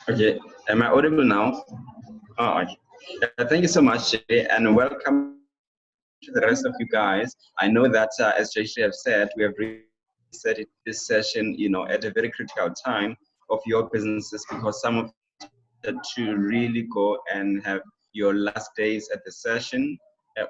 Okay, am I audible now? Oh, okay. Thank you so much, Jay, and welcome to the rest of you guys. I know that, as Jay have said, we have really set this session, at a very critical time of your businesses, because some of you to really go and have your last days at the session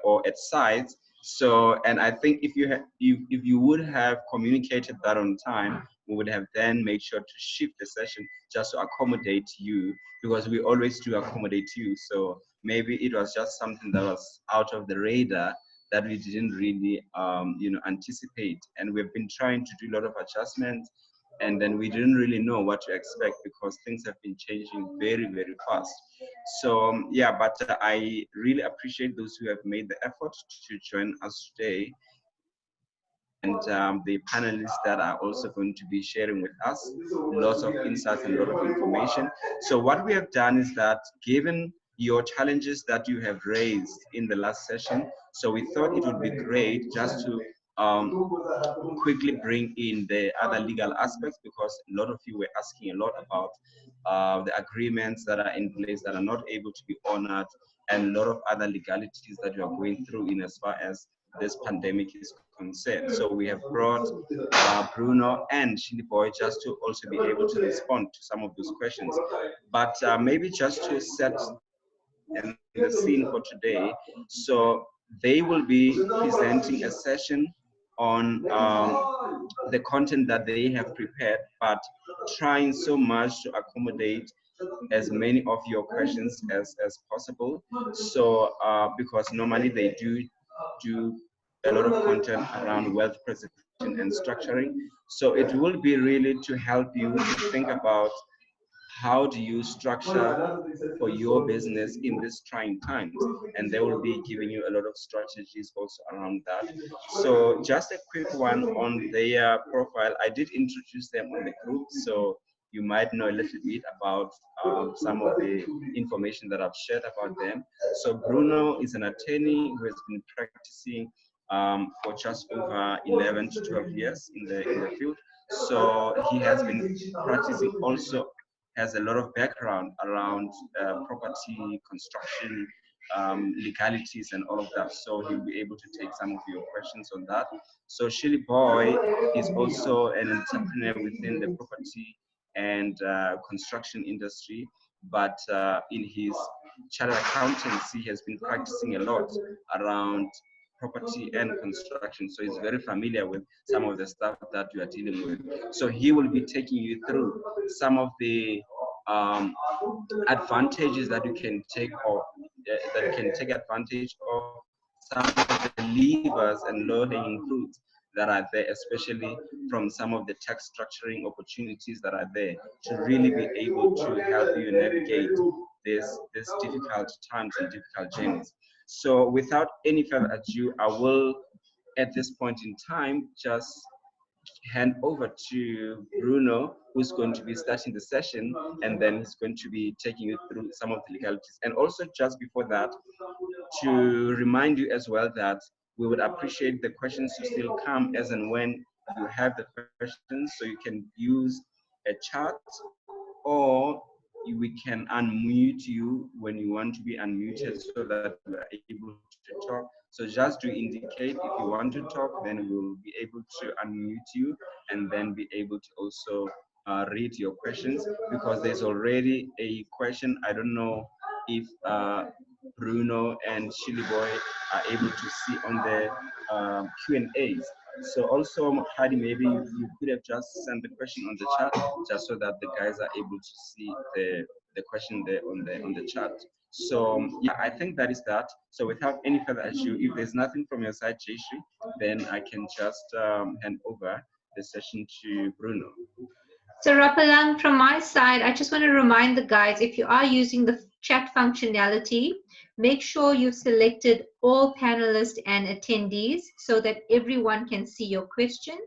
or at sites. So, and I think if you would have communicated that on time, we would have then made sure to shift the session just to accommodate you, because we always do accommodate you. So maybe it was just something that was out of the radar that we didn't really anticipate, and we've been trying to do a lot of adjustments, and then we didn't really know what to expect because things have been changing very, very fast. So yeah, but I really appreciate those who have made the effort to join us today, and the panelists that are also going to be sharing with us lots of insights and a lot of information. So what we have done is that, given your challenges that you have raised in the last session, so we thought it would be great just to quickly bring in the other legal aspects, because a lot of you were asking a lot about the agreements that are in place that are not able to be honored, and a lot of other legalities that you are going through in as far as this pandemic is concerned. So we have brought Bruno and Shini Boy just to also be able to respond to some of those questions. But maybe just to set the scene for today, so they will be presenting a session on the content that they have prepared, but trying so much to accommodate as many of your questions as possible. So because normally they do a lot of content around wealth preservation and structuring, so it will be really to help you to think about how do you structure for your business in these trying times, and they will be giving you a lot of strategies also around that. So just a quick one on their profile. I did introduce them on the group, so you might know a little bit about some of the information that I've shared about them. So Bruno is an attorney who has been practicing for just over 11 to 12 years in the field. So he has been practicing, also has a lot of background around property construction, legalities and all of that. So he'll be able to take some of your questions on that. So Shilly Boy is also an entrepreneur within the property and construction industry, but in his chartered accountancy, he has been practicing a lot around property and construction, so he's very familiar with some of the stuff that you are dealing with. So he will be taking you through some of the advantages that you can take, or that you can take advantage of, some of the levers and low-hanging fruits that are there, especially from some of the tax structuring opportunities that are there, to really be able to help you navigate this difficult times and difficult journeys. So without any further ado, I will, at this point in time, just hand over to Bruno, who's going to be starting the session, and then he's going to be taking you through some of the legalities. And also, just before that, to remind you as well that we would appreciate the questions to still come as and when you have the questions, so you can use a chat, or we can unmute you when you want to be unmuted so that we are able to talk. So just to indicate if you want to talk, then we'll be able to unmute you and then be able to also read your questions, because there's already a question. I don't know if Bruno and Shilly Boy are able to see on the Q&As. So also, Heidi, maybe you could have just sent the question on the chat, just so that the guys are able to see the question there on the chat. So yeah, I think that is that. So without any further ado, if there's nothing from your side, Jayshree, then I can just hand over the session to Bruno. So Rapalang, from my side, I just want to remind the guys, if you are using the chat functionality, make sure you've selected all panelists and attendees so that everyone can see your question.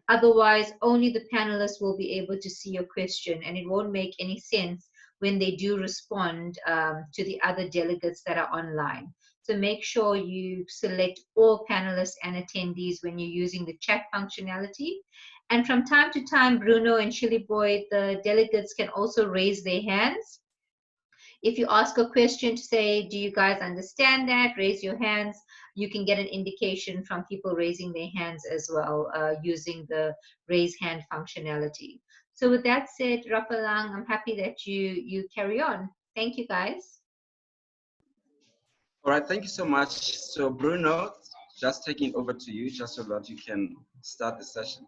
Otherwise, only the panelists will be able to see your question, and it won't make any sense when they do respond to the other delegates that are online. So make sure you select all panelists and attendees when you're using the chat functionality. And from time to time, Bruno and Chili Boy, the delegates can also raise their hands. If you ask a question to say, do you guys understand that? Raise your hands. You can get an indication from people raising their hands as well, using the raise hand functionality. So with that said, Rapalang, I'm happy that you carry on. Thank you, guys. All right, thank you so much. So Bruno, just taking over to you, just so that you can start the session.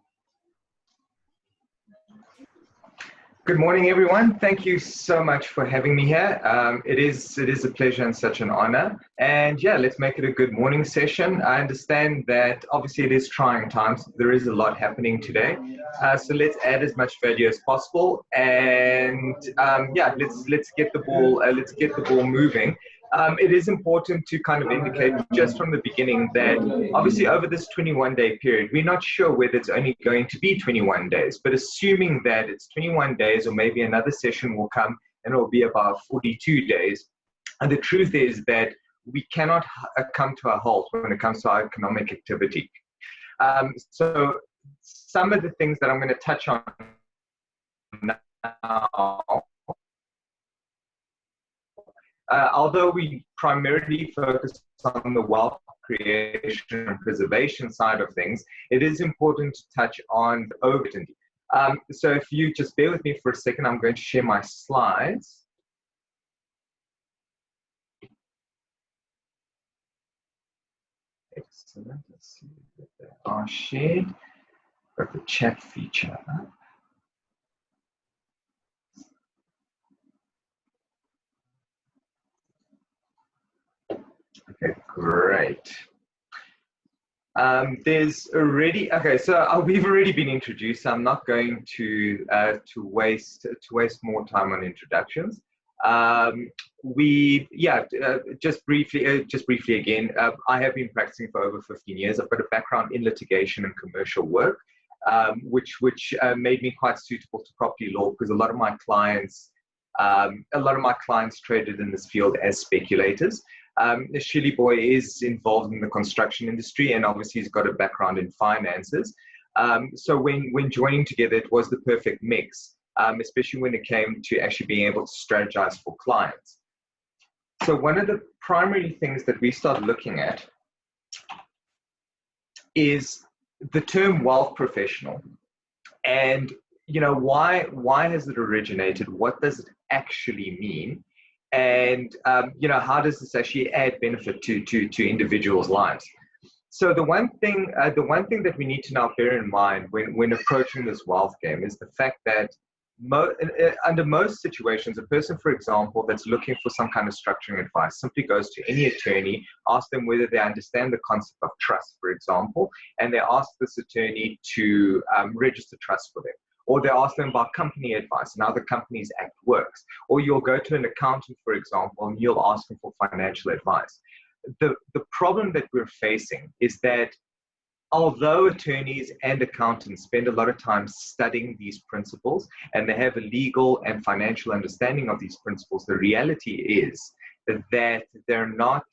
Good morning, everyone. Thank you so much for having me here. It is a pleasure and such an honor. And yeah, let's make it a good morning session. I understand that obviously it is trying times. There is a lot happening today. So let's add as much value as possible. And yeah, let's get the ball moving. It is important to kind of indicate just from the beginning that obviously over this 21-day period, we're not sure whether it's only going to be 21 days, but assuming that it's 21 days or maybe another session will come and it will be about 42 days. And the truth is that we cannot come to a halt when it comes to our economic activity. So some of the things that I'm going to touch on now, although we primarily focus on the wealth creation and preservation side of things, it is important to touch on the overton. So if you just bear with me for a second, I'm going to share my slides. Excellent. Let's see if they are shared. Got the chat feature up. Okay, great. There's already, okay, so we've already been introduced. So I'm not going to waste more time on introductions. Just briefly again, I have been practicing for over 15 years. I've got a background in litigation and commercial work, which made me quite suitable to property law because a lot of my clients traded in this field as speculators. Chili Boy is involved in the construction industry and obviously he's got a background in finances. So when joining together, it was the perfect mix, especially when it came to actually being able to strategize for clients. So one of the primary things that we started looking at is the term wealth professional. And you know, why has it originated? What does it actually mean? And you know, how does this actually add benefit to individuals' lives? So the one thing that we need to now bear in mind when approaching this wealth game is the fact that under most situations, a person, for example, that's looking for some kind of structuring advice simply goes to any attorney, asks them whether they understand the concept of trust, for example, and they ask this attorney to register trust for them. Or they ask them about company advice and how the Companies Act works. Or you'll go to an accountant, for example, and you'll ask them for financial advice. The problem that we're facing is that although attorneys and accountants spend a lot of time studying these principles and they have a legal and financial understanding of these principles, the reality is that they're not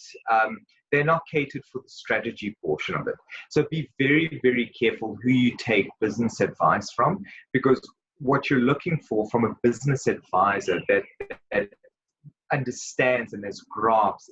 catered for the strategy portion of it. So be very, very careful who you take business advice from, because what you're looking for from a business advisor that understands and has grasp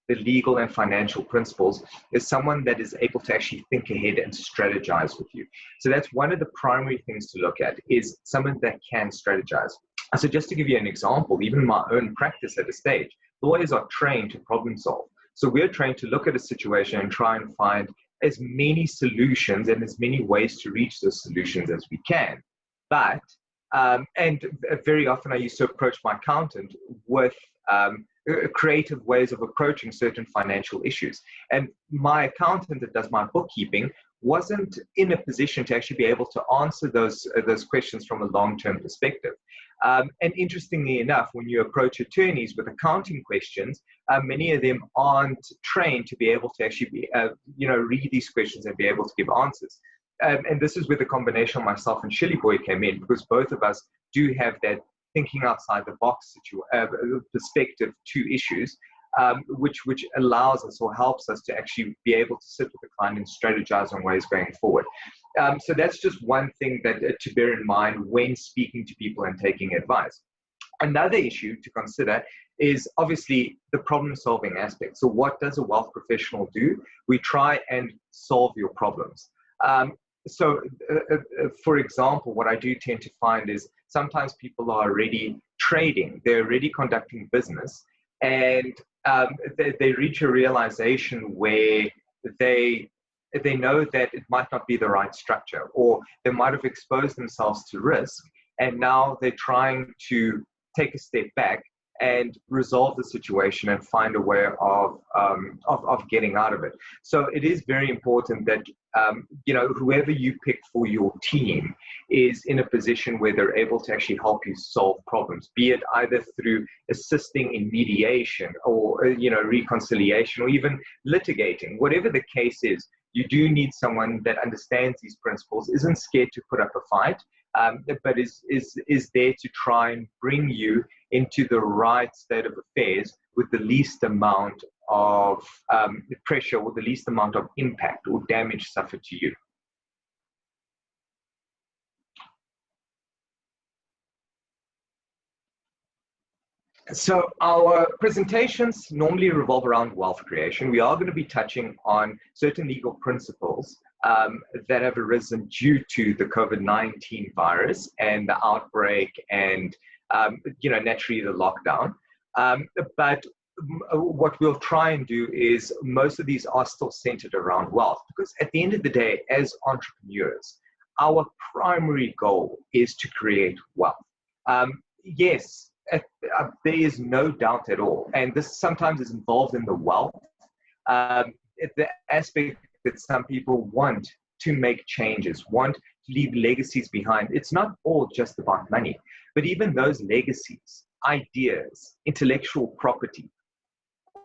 the legal and financial principles is someone that is able to actually think ahead and strategize with you. So that's one of the primary things to look at, is someone that can strategize. So just to give you an example, even in my own practice at a stage, lawyers are trained to problem solve. So we're trained to look at a situation and try and find as many solutions and as many ways to reach those solutions as we can. But, and very often I used to approach my accountant with creative ways of approaching certain financial issues. And my accountant that does my bookkeeping wasn't in a position to actually be able to answer those questions from a long-term perspective. And interestingly enough, when you approach attorneys with accounting questions, many of them aren't trained to be able to actually read these questions and be able to give answers. And this is where the combination of myself and Chili Boy came in, because both of us do have that thinking outside the box perspective to issues. which allows us or helps us to actually be able to sit with the client and strategize on ways going forward. So that's just one thing that to bear in mind when speaking to people and taking advice. Another issue to consider is obviously the problem-solving aspect. So what does a wealth professional do? We try and solve your problems. For example, what I do tend to find is sometimes people are already trading, they're already conducting business, and they reach a realization where they know that it might not be the right structure, or they might have exposed themselves to risk, and now they're trying to take a step back and resolve the situation and find a way of getting out of it. So it is very important that whoever you pick for your team is in a position where they're able to actually help you solve problems, be it either through assisting in mediation or reconciliation or even litigating. Whatever the case is, you do need someone that understands these principles, isn't scared to put up a fight, but is there to try and bring you into the right state of affairs with the least amount of pressure or the least amount of impact or damage suffered to you. So our presentations normally revolve around wealth creation. We are going to be touching on certain legal principles that have arisen due to the COVID-19 virus and the outbreak and, naturally the lockdown. But what we'll try and do is most of these are still centered around wealth, because at the end of the day, as entrepreneurs, our primary goal is to create wealth. Yes, there is no doubt at all, and this sometimes is involved in the wealth, the aspect that some people want to make changes, want to leave legacies behind. It's not all just about money, but even those legacies, ideas, intellectual property,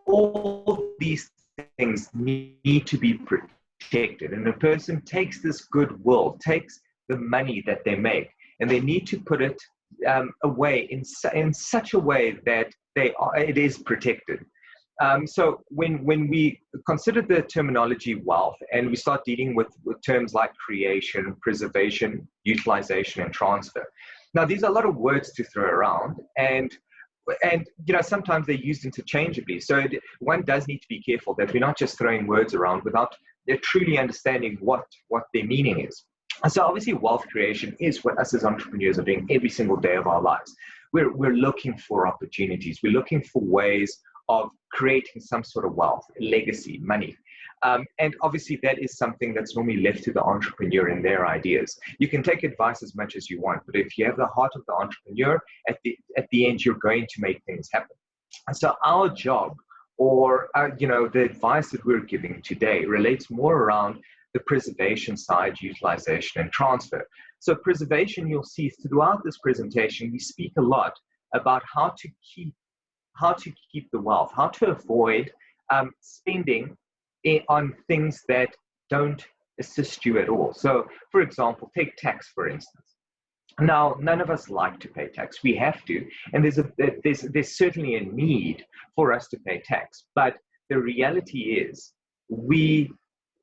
all these things need to be protected. And a person takes this goodwill, takes the money that they make, and they need to put it away in such a way that it is protected. So when we consider the terminology wealth and we start dealing with terms like creation, preservation, utilization, and transfer. Now, these are a lot of words to throw around, and sometimes they're used interchangeably. So one does need to be careful that we're not just throwing words around without truly understanding what their meaning is. So obviously wealth creation is what us as entrepreneurs are doing every single day of our lives. We're looking for opportunities. We're looking for ways of creating some sort of wealth, legacy, money. And obviously that is something that's normally left to the entrepreneur and their ideas. You can take advice as much as you want, but if you have the heart of the entrepreneur, at the end, you're going to make things happen. And so our job, or the advice that we're giving today relates more around the preservation side, utilization, and transfer. So preservation, you'll see throughout this presentation, we speak a lot about how to keep the wealth, how to avoid spending on things that don't assist you at all. So, for example, take tax, for instance. Now, none of us like to pay tax. We have to, and there's certainly a need for us to pay tax. But the reality is, we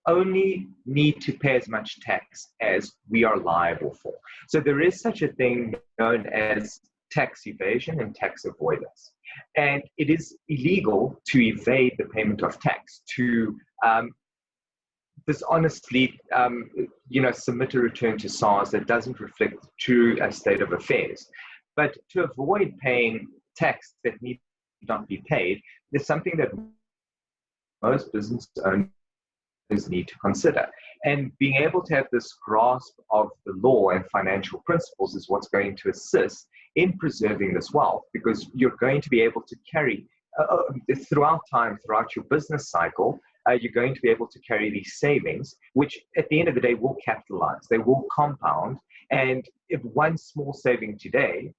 only need to pay as much tax as we are liable for. So there is such a thing known as tax evasion and tax avoidance. And it is illegal to evade the payment of tax, to dishonestly, submit a return to SARS that doesn't reflect the true state of affairs. But to avoid paying tax that need not be paid is something that most business owners need to consider. And being able to have this grasp of the law and financial principles is what's going to assist in preserving this wealth, because you're going to be able to carry throughout time, throughout your business cycle, you're going to be able to carry these savings, which at the end of the day will capitalize, they will compound. And if one small saving today,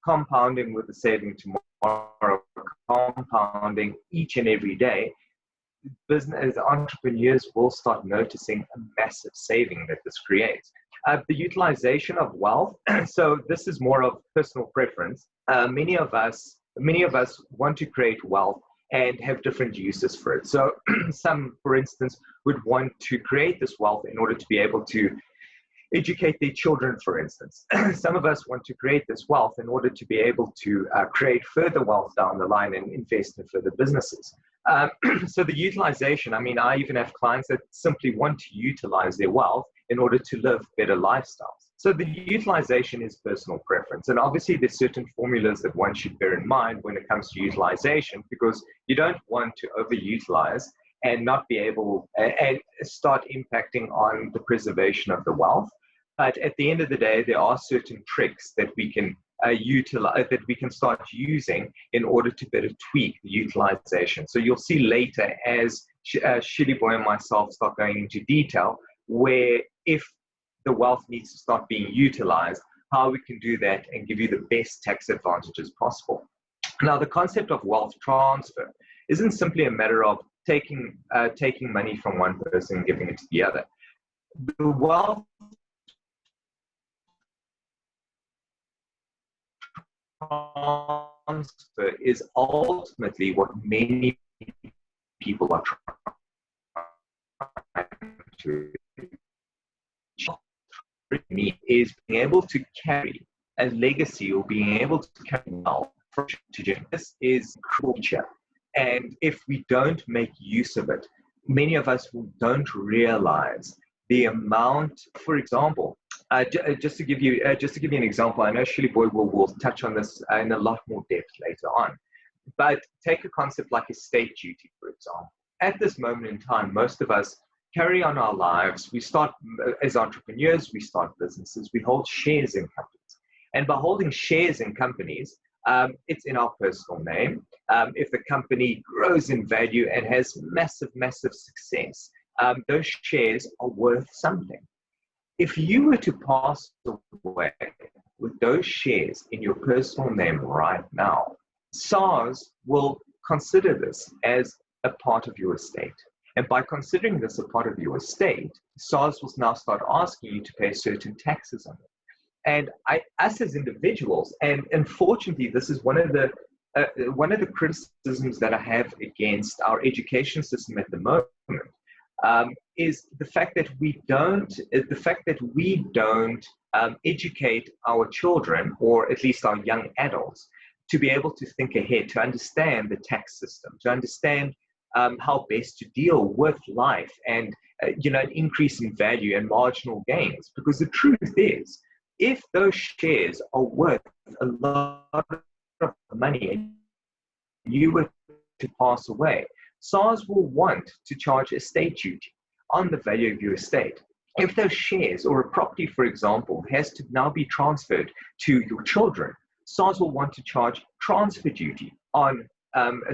compounding with the saving tomorrow, compounding each and every day, business entrepreneurs will start noticing a massive saving that this creates. The utilization of wealth, so this is more of personal preference. Many of us want to create wealth and have different uses for it. So some, for instance, would want to create this wealth in order to be able to educate their children, for instance. Some of us want to create this wealth in order to be able to create further wealth down the line and invest in further businesses. So the utilization, I mean, I even have clients that simply want to utilize their wealth in order to live better lifestyles. So the utilization is personal preference. And obviously there's certain formulas that one should bear in mind when it comes to utilization, because you don't want to overutilize and not be able and start impacting on the preservation of the wealth. But at the end of the day, there are certain tricks that we can utilize, that we can start using in order to better tweak the utilization. So you'll see later as Shilly Boy and myself start going into detail, where if the wealth needs to start being utilized, how we can do that and give you the best tax advantages possible. Now, the concept of wealth transfer isn't simply a matter of taking money from one person and giving it to the other. The wealth transfer is ultimately what many people are trying to is being able to carry a legacy or being able to carry wealth to generation. This is culture. And if we don't make use of it, many of us don't realize the amount. For example, just to give you an example, I know Shilly Boy will touch on this in a lot more depth later on. But take a concept like estate duty, for example. At this moment in time, most of us carry on our lives. We start as entrepreneurs, we start businesses, we hold shares in companies. And by holding shares in companies, it's in our personal name. If the company grows in value and has massive, massive success, those shares are worth something. If you were to pass away with those shares in your personal name right now, SARS will consider this as a part of your estate. And by considering this a part of your estate, SARS will now start asking you to pay certain taxes on it. And us as individuals, and unfortunately, this is one of the criticisms that I have against our education system at the moment, is the fact that we don't educate our children, or at least our young adults, to be able to think ahead, to understand the tax system, to understand how best to deal with life and an increase in value and marginal gains. Because the truth is, if those shares are worth a lot of money and you were to pass away, SARS will want to charge estate duty on the value of your estate. If those shares or a property, for example, has to now be transferred to your children, SARS will want to charge transfer duty on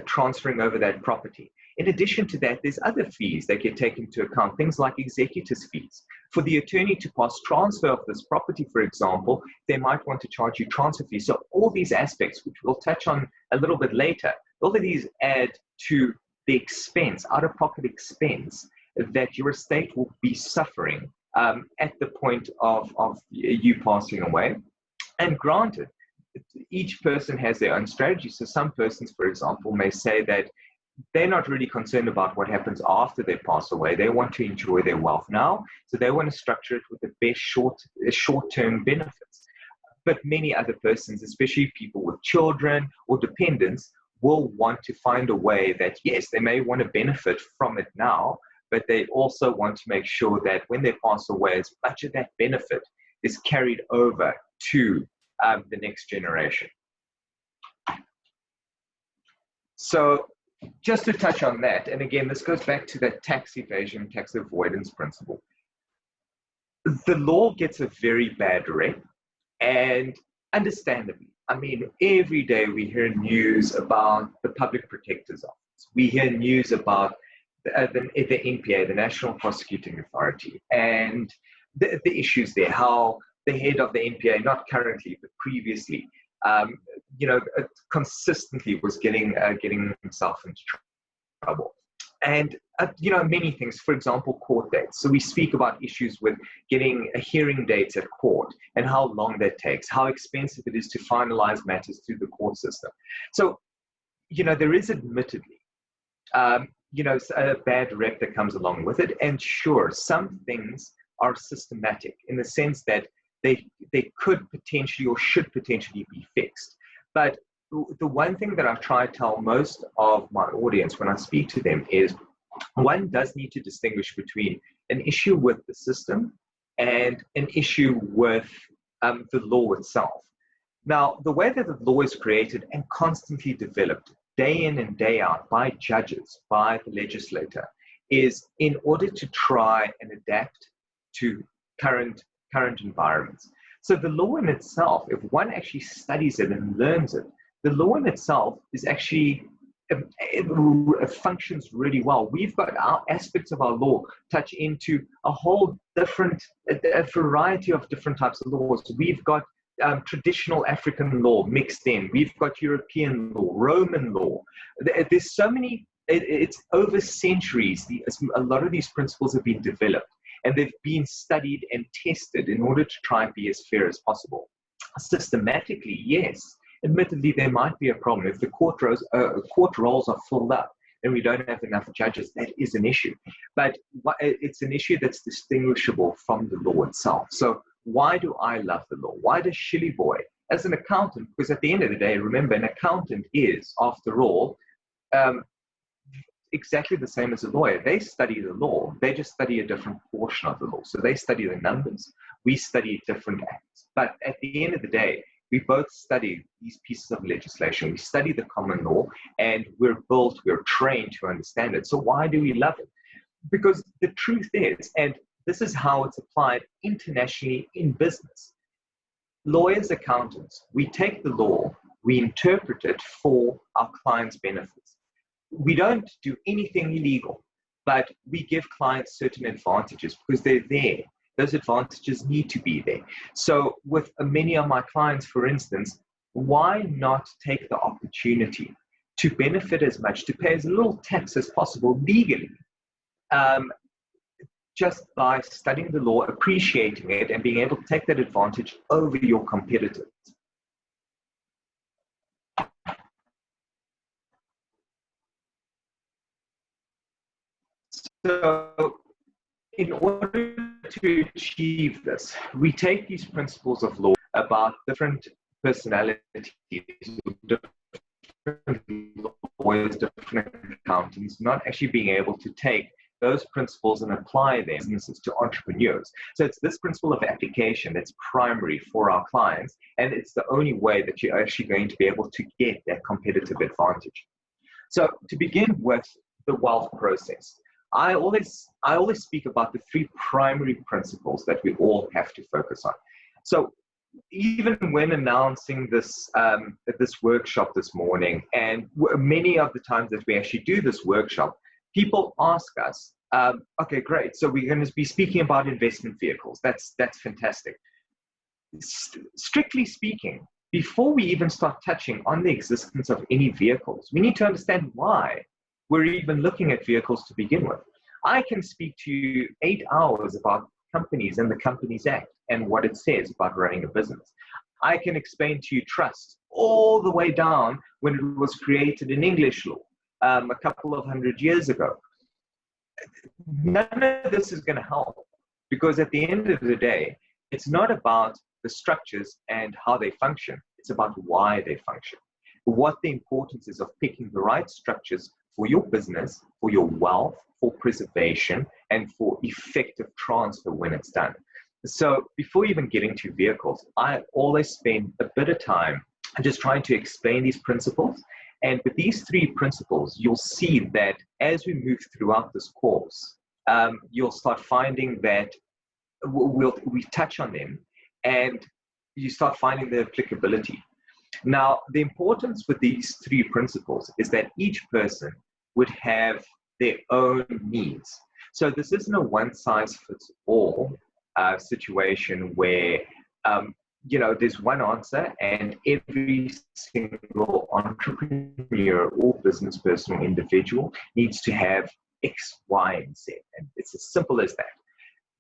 transferring over that property. In addition to that, there's other fees that get taken into account, things like executors' fees. For the attorney to pass transfer of this property, for example, they might want to charge you transfer fees. So all these aspects, which we'll touch on a little bit later, all of these add to the expense, out-of-pocket expense, that your estate will be suffering at the point of you passing away. And granted, each person has their own strategy. So some persons, for example, may say that they're not really concerned about what happens after they pass away. They want to enjoy their wealth now, so they want to structure it with the best short-term benefits. But many other persons, especially people with children or dependents, will want to find a way that, yes, they may want to benefit from it now, but they also want to make sure that when they pass away, as much of that benefit is carried over to the next generation. So just to touch on that, and again, this goes back to that tax evasion, tax avoidance principle. The law gets a very bad rep, and understandably. I mean, every day we hear news about the Public Protector's Office. We hear news about the NPA, the National Prosecuting Authority, and the issues there, how the head of the NPA, not currently, but previously, consistently was getting himself into trouble. And, many things, for example, court dates. So we speak about issues with getting a hearing dates at court and how long that takes, how expensive it is to finalize matters through the court system. So, there is admittedly a bad rep that comes along with it. And sure, some things are systematic in the sense that they could potentially or should potentially be fixed. But the one thing that I try to tell most of my audience when I speak to them is one does need to distinguish between an issue with the system and an issue with the law itself. Now, the way that the law is created and constantly developed day in and day out by judges, by the legislator, is in order to try and adapt to current environments. So the law in itself, if one actually studies it and learns it, the law in itself is actually, it functions really well. We've got our aspects of our law touch into a whole different, a variety of different types of laws. We've got traditional African law mixed in. We've got European law, Roman law. There's so many, it's over centuries. A lot of these principles have been developed and they've been studied and tested in order to try and be as fair as possible. Systematically, yes. Admittedly, there might be a problem. If the court rolls are filled up and we don't have enough judges, that is an issue. But it's an issue that's distinguishable from the law itself. So why do I love the law? Why does Shilly Boy, as an accountant, because at the end of the day, remember, an accountant is, after all, exactly the same as a lawyer. They study the law. They just study a different portion of the law. So they study the numbers. We study different acts. But at the end of the day, we both study these pieces of legislation. We study the common law, and we're trained to understand it. So why do we love it? Because the truth is, and this is how it's applied internationally in business. Lawyers, accountants, we take the law, we interpret it for our clients' benefits. We don't do anything illegal, but we give clients certain advantages because they're there. Those advantages need to be there. So with many of my clients, for instance, why not take the opportunity to benefit as much, to pay as little tax as possible legally, just by studying the law, appreciating it, and being able to take that advantage over your competitors. So in order to achieve this, we take these principles of law about different personalities, different lawyers, different accountants, not actually being able to take those principles and apply them businesses to entrepreneurs. So it's this principle of application that's primary for our clients, and it's the only way that you're actually going to be able to get that competitive advantage. So to begin with the wealth process, I always speak about the three primary principles that we all have to focus on. So even when announcing this this workshop this morning, and many of the times that we actually do this workshop, people ask us, okay, great. So we're going to be speaking about investment vehicles. That's fantastic. Strictly speaking, before we even start touching on the existence of any vehicles, we need to understand why we're even looking at vehicles to begin with. I can speak to you 8 hours about companies and the Companies Act and what it says about running a business. I can explain to you trust all the way down when it was created in English law a couple of 100 years ago. None of this is going to help, because at the end of the day, it's not about the structures and how they function. It's about why they function. What the importance is of picking the right structures for your business, for your wealth, for preservation, and for effective transfer when it's done. So before even getting to vehicles, I always spend a bit of time just trying to explain these principles. And with these three principles, you'll see that as we move throughout this course, you'll start finding that we touch on them and you start finding the applicability. Now, the importance with these three principles is that each person would have their own needs. So this isn't a one-size-fits-all situation where there's one answer and every single entrepreneur or business person or individual needs to have X, Y, and Z. And it's as simple as that.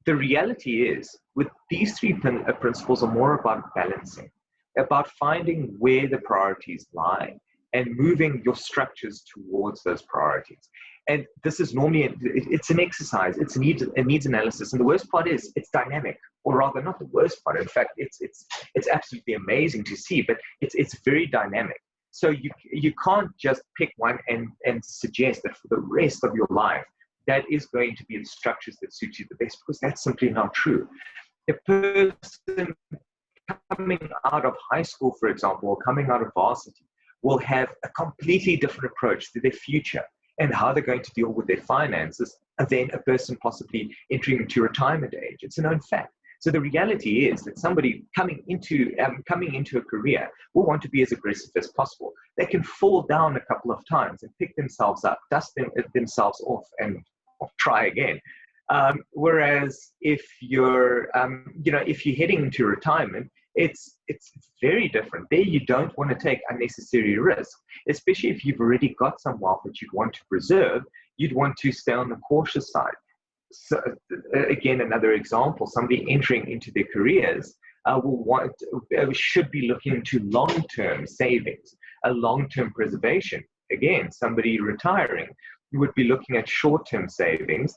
The reality is, with these three principles are more about balancing, about finding where the priorities lie, and moving your structures towards those priorities. And this is normally, it's an exercise, it's a needs analysis. And the worst part is it's dynamic, or rather not the worst part. In fact, it's absolutely amazing to see, but it's very dynamic. So you can't just pick one and suggest that for the rest of your life, that is going to be the structures that suit you the best, because that's simply not true. A person coming out of high school, for example, or coming out of varsity, will have a completely different approach to their future and how they're going to deal with their finances than a person possibly entering into retirement age. It's a known fact. So the reality is that somebody coming into a career will want to be as aggressive as possible. They can fall down a couple of times and pick themselves up, dust themselves off, and try again. Whereas if you're, if you're heading into retirement, it's very different. There you don't want to take unnecessary risk, especially if you've already got some wealth that you'd want to preserve. You'd want to stay on the cautious side. So again, another example, somebody entering into their careers should be looking to long-term savings, a long-term preservation. Again, somebody retiring would be looking at short-term savings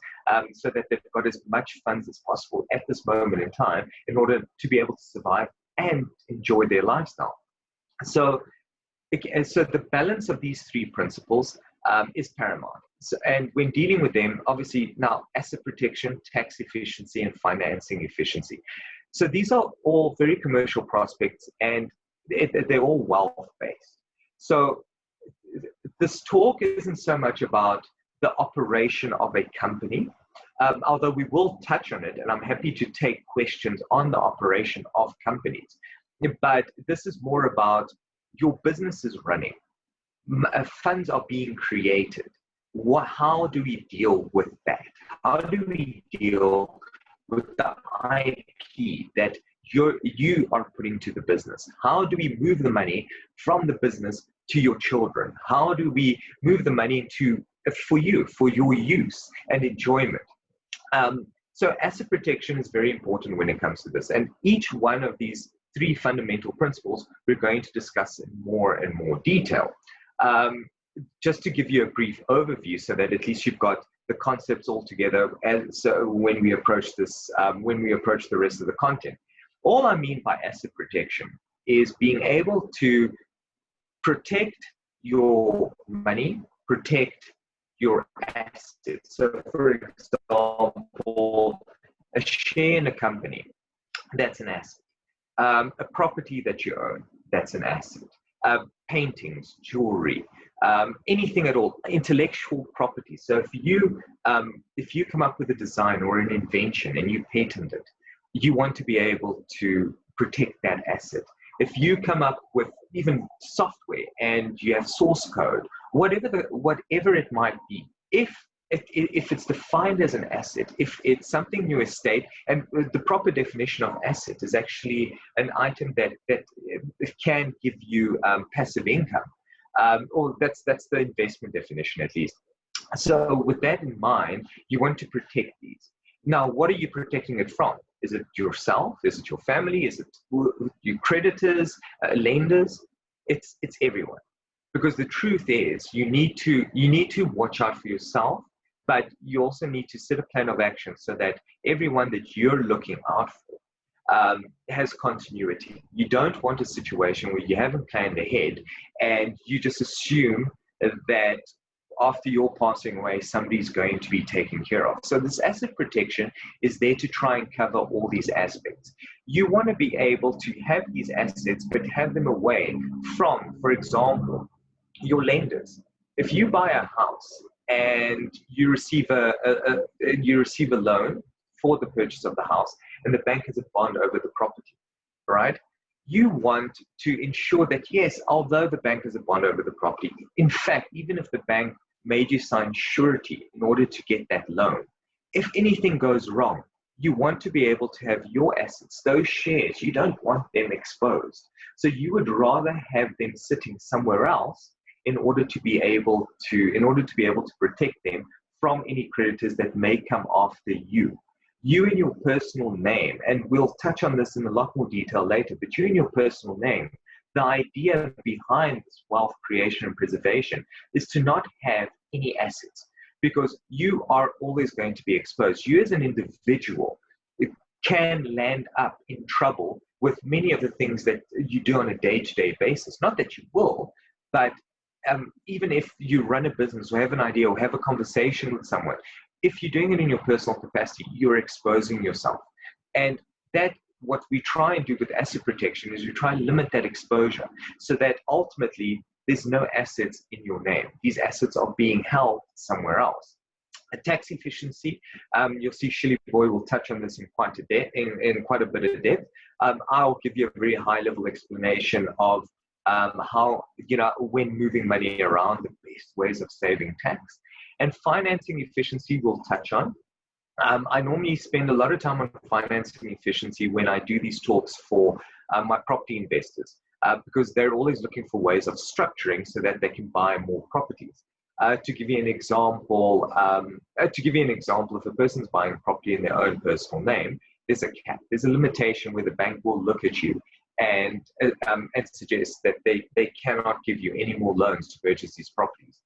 so that they've got as much funds as possible at this moment in time in order to be able to survive and enjoy their lifestyle. So the balance of these three principles is paramount. So, and when dealing with them, obviously now asset protection, tax efficiency, and financing efficiency. So these are all very commercial prospects, and they're all wealth-based. So this talk isn't so much about the operation of a company, although we will touch on it, and I'm happy to take questions on the operation of companies. But this is more about your business is running, funds are being created. How do we deal with that? How do we deal with the IP that you are putting to the business? How do we move the money from the business to your children? How do we move the money for your use and enjoyment? So asset protection is very important when it comes to this. And each one of these three fundamental principles, we're going to discuss in more and more detail. Just to give you a brief overview so that at least you've got the concepts all together, and so when we approach this, when we approach the rest of the content. All I mean by asset protection is being able to protect your money, protect your assets. So for example, a share in a company, that's an asset. A property that you own, that's an asset. Paintings, jewelry, anything at all, intellectual property. So if you come up with a design or an invention and you patent it, you want to be able to protect that asset. If you come up with even software and you have source code, whatever it might be, if it's defined as an asset, if it's something new estate, and the proper definition of asset is actually an item that can give you passive income, or that's the investment definition at least. So with that in mind, you want to protect these. Now, what are you protecting it from? Is it yourself? Is it your family? Is it your creditors, lenders? It's everyone. Because the truth is, you need to watch out for yourself, but you also need to set a plan of action so that everyone that you're looking out for has continuity. You don't want a situation where you haven't planned ahead and you just assume that after your passing away, somebody's going to be taken care of. So this asset protection is there to try and cover all these aspects. You want to be able to have these assets, but have them away from, for example, your lenders. If you buy a house and you receive a loan for the purchase of the house, and the bank has a bond over the property, right? You want to ensure that, yes, although the bank has a bond over the property, in fact, even if the bank made you sign surety in order to get that loan, if anything goes wrong, you want to be able to have your assets, those shares, you don't want them exposed. So you would rather have them sitting somewhere else in order to be able to protect them from any creditors that may come after you. You in your personal name, and we'll touch on this in a lot more detail later, but you in your personal name the idea behind this wealth creation and preservation is to not have any assets, because you are always going to be exposed. You as an individual can land up in trouble with many of the things that you do on a day-to-day basis. Not that you will, but even if you run a business or have an idea or have a conversation with someone, if you're doing it in your personal capacity, you're exposing yourself. And that, what we try and do with asset protection is we try and limit that exposure so that ultimately there's no assets in your name. These assets are being held somewhere else. A tax efficiency, you'll see Shilly Boy will touch on this in quite a bit of depth. I'll give you a very high-level explanation of how, when moving money around, the best ways of saving tax. And financing efficiency we'll touch on. I normally spend a lot of time on financing efficiency when I do these talks for my property investors, because they're always looking for ways of structuring so that they can buy more properties. To give you an example, if a person's buying property in their own personal name, there's a cap, there's a limitation where the bank will look at you and suggest that they cannot give you any more loans to purchase these properties.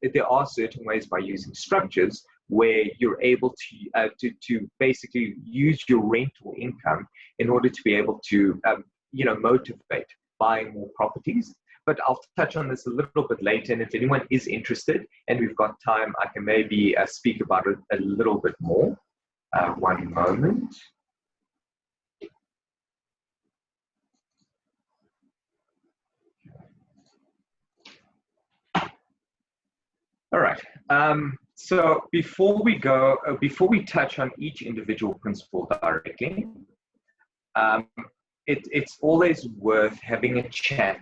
There are certain ways by using structures where you're able to basically use your rental income in order to be able to motivate buying more properties. But I'll touch on this a little bit later, and if anyone is interested and we've got time, I can maybe speak about it a little bit more. One moment. All right. So before we touch on each individual principle directly, it's always worth having a chat.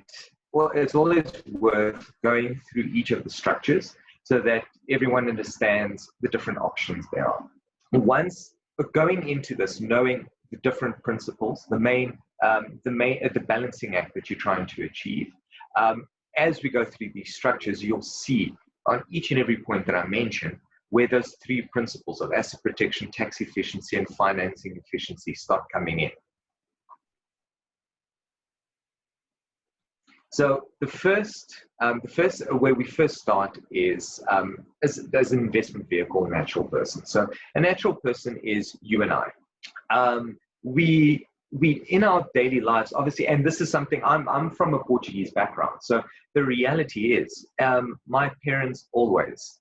Well, it's always worth going through each of the structures so that everyone understands the different options there are. Once going into this, knowing the different principles, the balancing act that you're trying to achieve, as we go through these structures, you'll see on each and every point that I mentioned where those three principles of asset protection, tax efficiency, and financing efficiency start coming in. So the first where we first start is as an investment vehicle, a natural person. So a natural person is you and I. We in our daily lives, obviously, and this is something, I'm from a Portuguese background. So the reality is, my parents always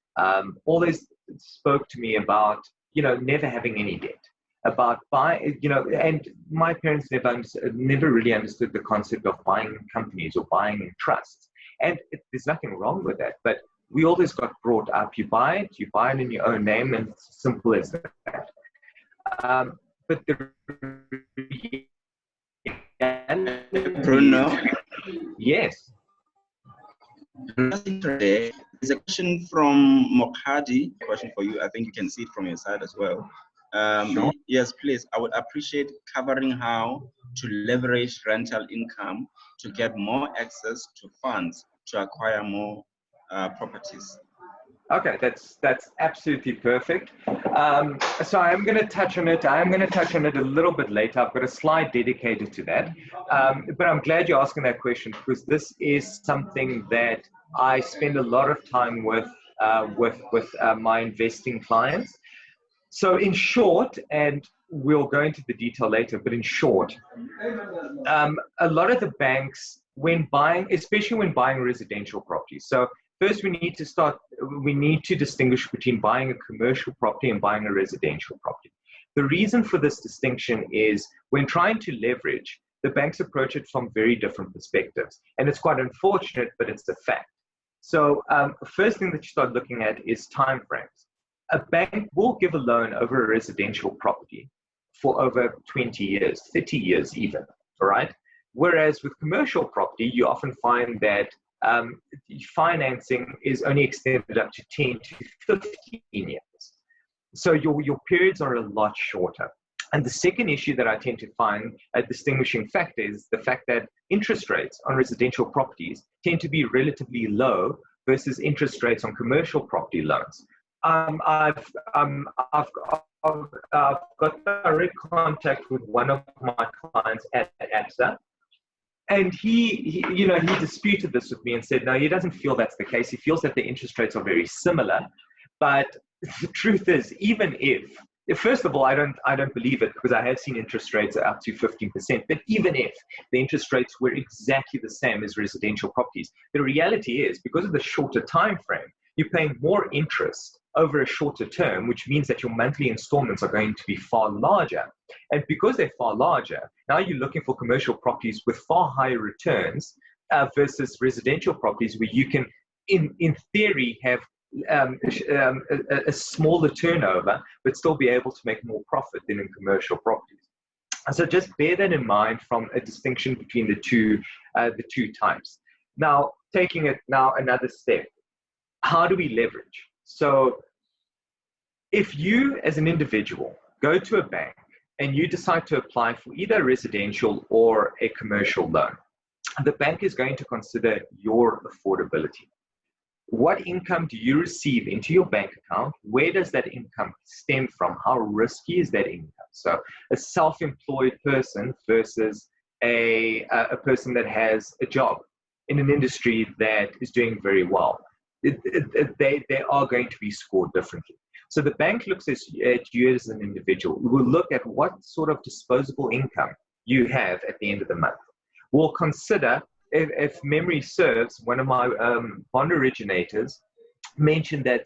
spoke to me about, never having any debt, about buying, and my parents never really understood the concept of buying companies or buying in trusts. And there's nothing wrong with that, but we always got brought up, you buy it in your own name, and it's simple as that. But Bruno? Yes. There's a question from Mokhadi, question for you. I think you can see it from your side as well. Sure. Yes, please. I would appreciate covering how to leverage rental income to get more access to funds to acquire more properties. Okay, that's absolutely perfect. So I'm going to touch on it. I'm going to touch on it a little bit later. I've got a slide dedicated to that. But I'm glad you're asking that question, because this is something that I spend a lot of time with my investing clients. So in short, and we'll go into the detail later, but in short, a lot of the banks, when buying, especially when buying residential properties. So first, we need to distinguish between buying a commercial property and buying a residential property. The reason for this distinction is when trying to leverage, the banks approach it from very different perspectives. And it's quite unfortunate, but it's the fact. So first thing that you start looking at is timeframes. A bank will give a loan over a residential property for over 20 years, 30 years even, all right? Whereas with commercial property, you often find that financing is only extended up to 10 to 15 years. So your periods are a lot shorter. And the second issue that I tend to find a distinguishing factor is the fact that interest rates on residential properties tend to be relatively low versus interest rates on commercial property loans. I've got direct contact with one of my clients at AXA, And he disputed this with me and said, no, he doesn't feel that's the case. He feels that the interest rates are very similar. But the truth is, even if first of all, I don't believe it, because I have seen interest rates up to 15%. But even if the interest rates were exactly the same as residential properties, the reality is, because of the shorter time frame, you're paying more interest over a shorter term, which means that your monthly installments are going to be far larger. And because they're far larger, now you're looking for commercial properties with far higher returns versus residential properties where you can, in theory, have a smaller turnover, but still be able to make more profit than in commercial properties. So just bear that in mind from a distinction between the two types. Now, taking it now another step, how do we leverage? So if you as an individual go to a bank and you decide to apply for either a residential or a commercial loan, the bank is going to consider your affordability. What income do you receive into your bank account? Where does that income stem from? How risky is that income? So a self-employed person versus a person that has a job in an industry that is doing very well. They are going to be scored differently. So the bank looks at you as an individual. We will look at what sort of disposable income you have at the end of the month. We'll consider, if memory serves, one of my bond originators mentioned that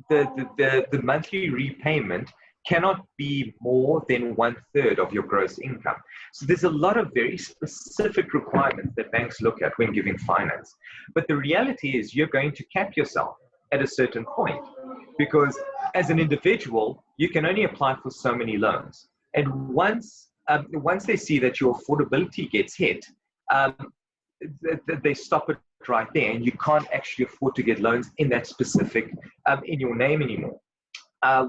the monthly repayment cannot be more than 1/3 of your gross income. So there's a lot of very specific requirements that banks look at when giving finance. But the reality is you're going to cap yourself at a certain point, because as an individual, you can only apply for so many loans. And once they see that your affordability gets hit, they stop it right there, and you can't actually afford to get loans in that specific, in your name anymore.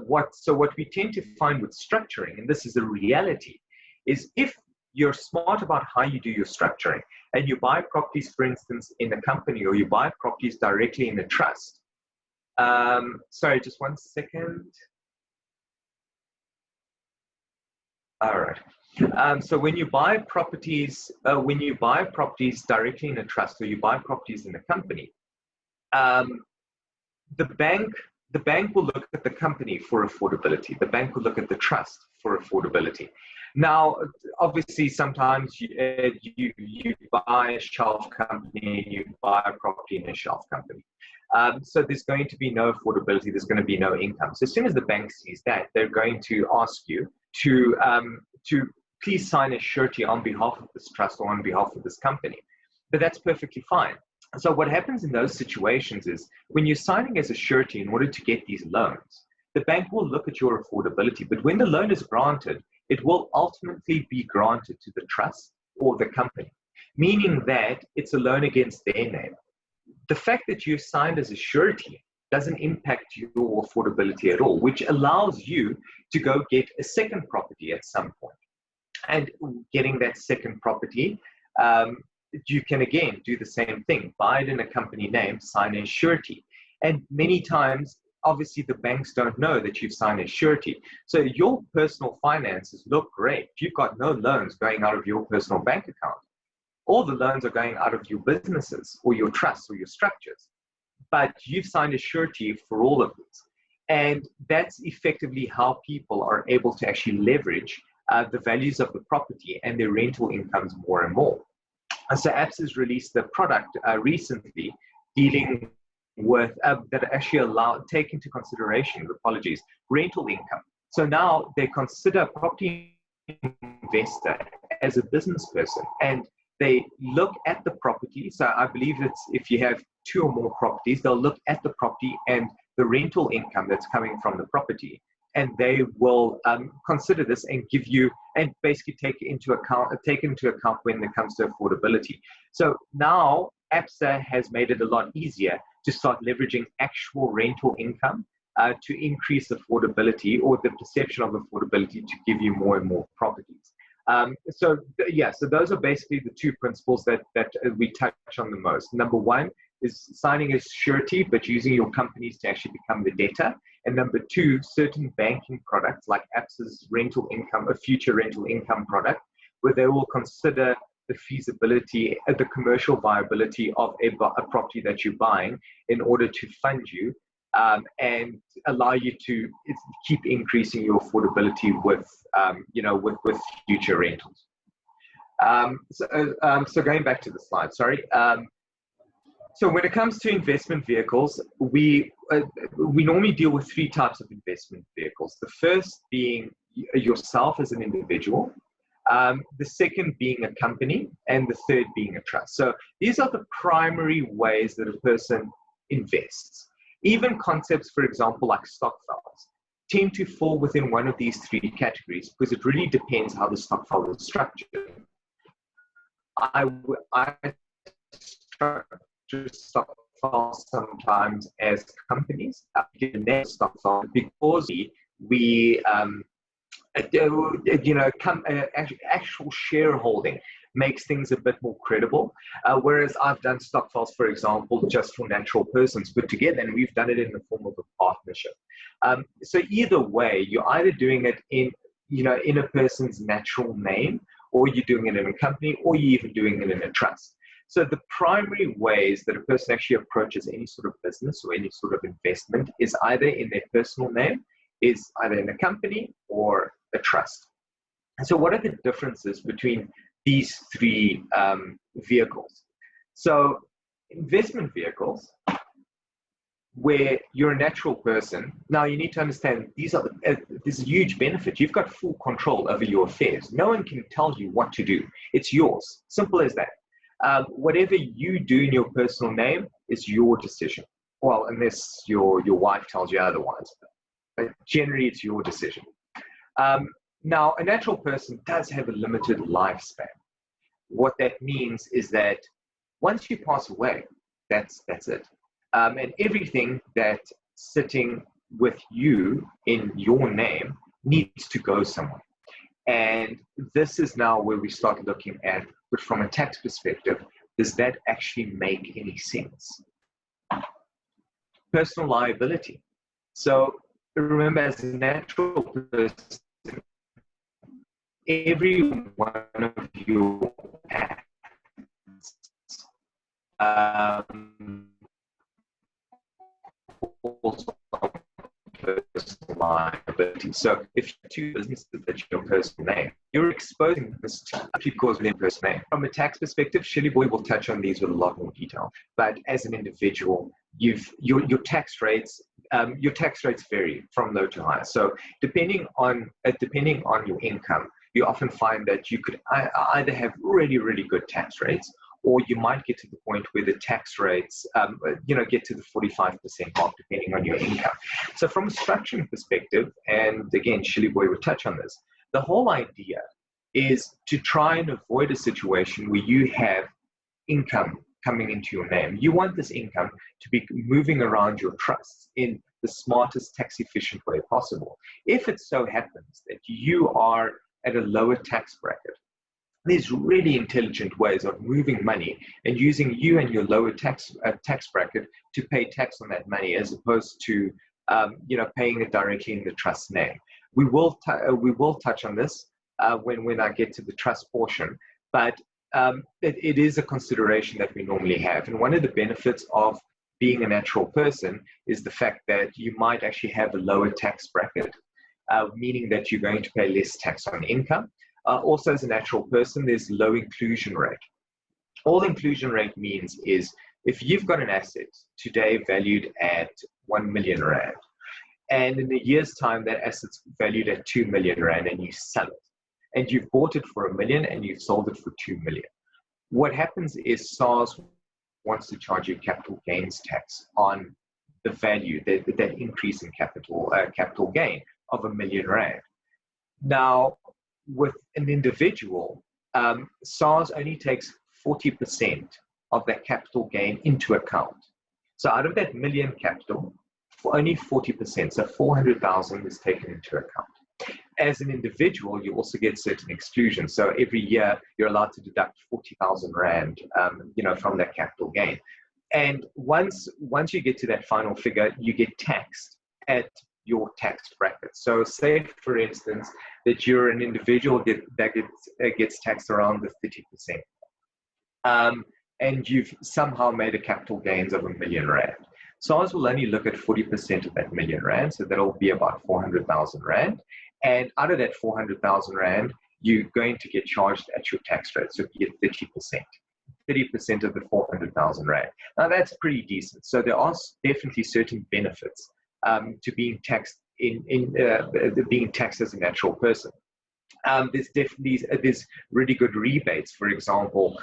What we tend to find with structuring, and this is a reality, is if you're smart about how you do your structuring, and you buy properties, for instance, in a company, or you buy properties directly in a trust. Sorry, just 1 second. All right. So when you buy properties, directly in a trust, or you buy properties in a company, the bank will look at the company for affordability. The bank will look at the trust for affordability. Now, obviously, sometimes you buy a shelf company, you buy a property in a shelf company. So there's going to be no affordability, there's going to be no income. So as soon as the bank sees that, they're going to ask you to please sign a surety on behalf of this trust or on behalf of this company. But that's perfectly fine. So what happens in those situations is, when you're signing as a surety in order to get these loans, the bank will look at your affordability. But when the loan is granted, it will ultimately be granted to the trust or the company, meaning that it's a loan against their name. The fact that you signed as a surety doesn't impact your affordability at all, which allows you to go get a second property at some point. And getting that second property, you can again do the same thing, buy it in a company name, sign a surety. And many times, obviously, the banks don't know that you've signed a surety. So your personal finances look great. You've got no loans going out of your personal bank account. All the loans are going out of your businesses or your trusts or your structures. But you've signed a surety for all of this. And that's effectively how people are able to actually leverage the values of the property and their rental incomes more and more. And so APS has released a product recently dealing with that actually take into consideration, rental income. So now they consider property investor as a business person, and they look at the property. So I believe it's, if you have 2 or more properties, they'll look at the property and the rental income that's coming from the property, and they will consider this and give you, and basically take into account when it comes to affordability. So now APSA has made it a lot easier to start leveraging actual rental income to increase affordability, or the perception of affordability, to give you more and more properties. So those are basically the 2 principles that we touch on the most. Number 1 is signing as surety, but using your companies to actually become the debtor. And number 2, certain banking products like APSA's rental income, a future rental income product, where they will consider the the feasibility, the commercial viability of a property that you're buying in order to fund you and allow you to keep increasing your affordability with, with future rentals. So going back to the slide, sorry. So when it comes to investment vehicles, we normally deal with three types of investment vehicles. The first being yourself as an individual, the second being a company, and the third being a trust. So these are the primary ways that a person invests. Even concepts, for example, like stock files, tend to fall within one of these three categories because it really depends how the stock file is structured. I structure stock files sometimes as companies. I get a net stock file because we actual shareholding makes things a bit more credible. Whereas I've done stock files, for example, just for natural persons put together, and we've done it in the form of a partnership. So either way, you're either doing it in a person's natural name, or you're doing it in a company, or you're even doing it in a trust. So the primary ways that a person actually approaches any sort of business or any sort of investment is either in their personal name, is either in a company or a trust. And so what are the differences between these three vehicles? So investment vehicles, where you're a natural person, now you need to understand there's a huge benefit. You've got full control over your affairs. No one can tell you what to do. It's yours. Simple as that. Whatever you do in your personal name is your decision. Well, unless your wife tells you otherwise. But generally, it's your decision. Now, a natural person does have a limited lifespan. What that means is that once you pass away, that's it. And everything that's sitting with you in your name needs to go somewhere. And this is now where we start looking at, but from a tax perspective, does that actually make any sense? Personal liability. So remember, as a natural person, every one of your acts also personal liability. So if you do businesses that your personal name, you're exposing this to because of their personal name. From a tax perspective, Shirley Boy will touch on these with a lot more detail. But as an individual, your tax rates vary from low to high. So depending on your income, you often find that you could either have really, really good tax rates, or you might get to the point where the tax rates, get to the 45% mark, depending on your income. So from a structuring perspective, and again, Shirley Boy will touch on this, the whole idea is to try and avoid a situation where you have income coming into your name. You want this income to be moving around your trusts in the smartest, tax-efficient way possible. If it so happens that you are at a lower tax bracket, there's really intelligent ways of moving money and using you and your lower tax bracket to pay tax on that money, as opposed to paying it directly in the trust name. We will touch on this when I get to the trust portion, but it is a consideration that we normally have. And one of the benefits of being a natural person is the fact that you might actually have a lower tax bracket, meaning that you're going to pay less tax on income. Also, as a natural person, there's low inclusion rate. All inclusion rate means is if you've got an asset today valued at 1 million rand, and in a year's time that asset's valued at 2 million rand, and you sell it, and you've bought it for 1 million and you've sold it for 2 million, what happens is SARS wants to charge you capital gains tax on the value, that increase in capital gain of 1 million rand. Now, with an individual, SARS only takes 40% of that capital gain into account. So out of that million capital, for only 40%, so 400,000 is taken into account. As an individual, you also get certain exclusions. So every year, you're allowed to deduct 40,000 rand, from that capital gain. And once you get to that final figure, you get taxed at your tax bracket. So say, for instance, that you're an individual that gets taxed around the 30% and you've somehow made a capital gains of R1 million. SARS will only look at 40% of that R1 million, so that'll be about 400,000 Rand. And out of that 400,000 Rand, you're going to get charged at your tax rate, so you get 30% of the 400,000 Rand. Now that's pretty decent. So there are definitely certain benefits to being taxed being taxed as a natural person. There's really good rebates. For example,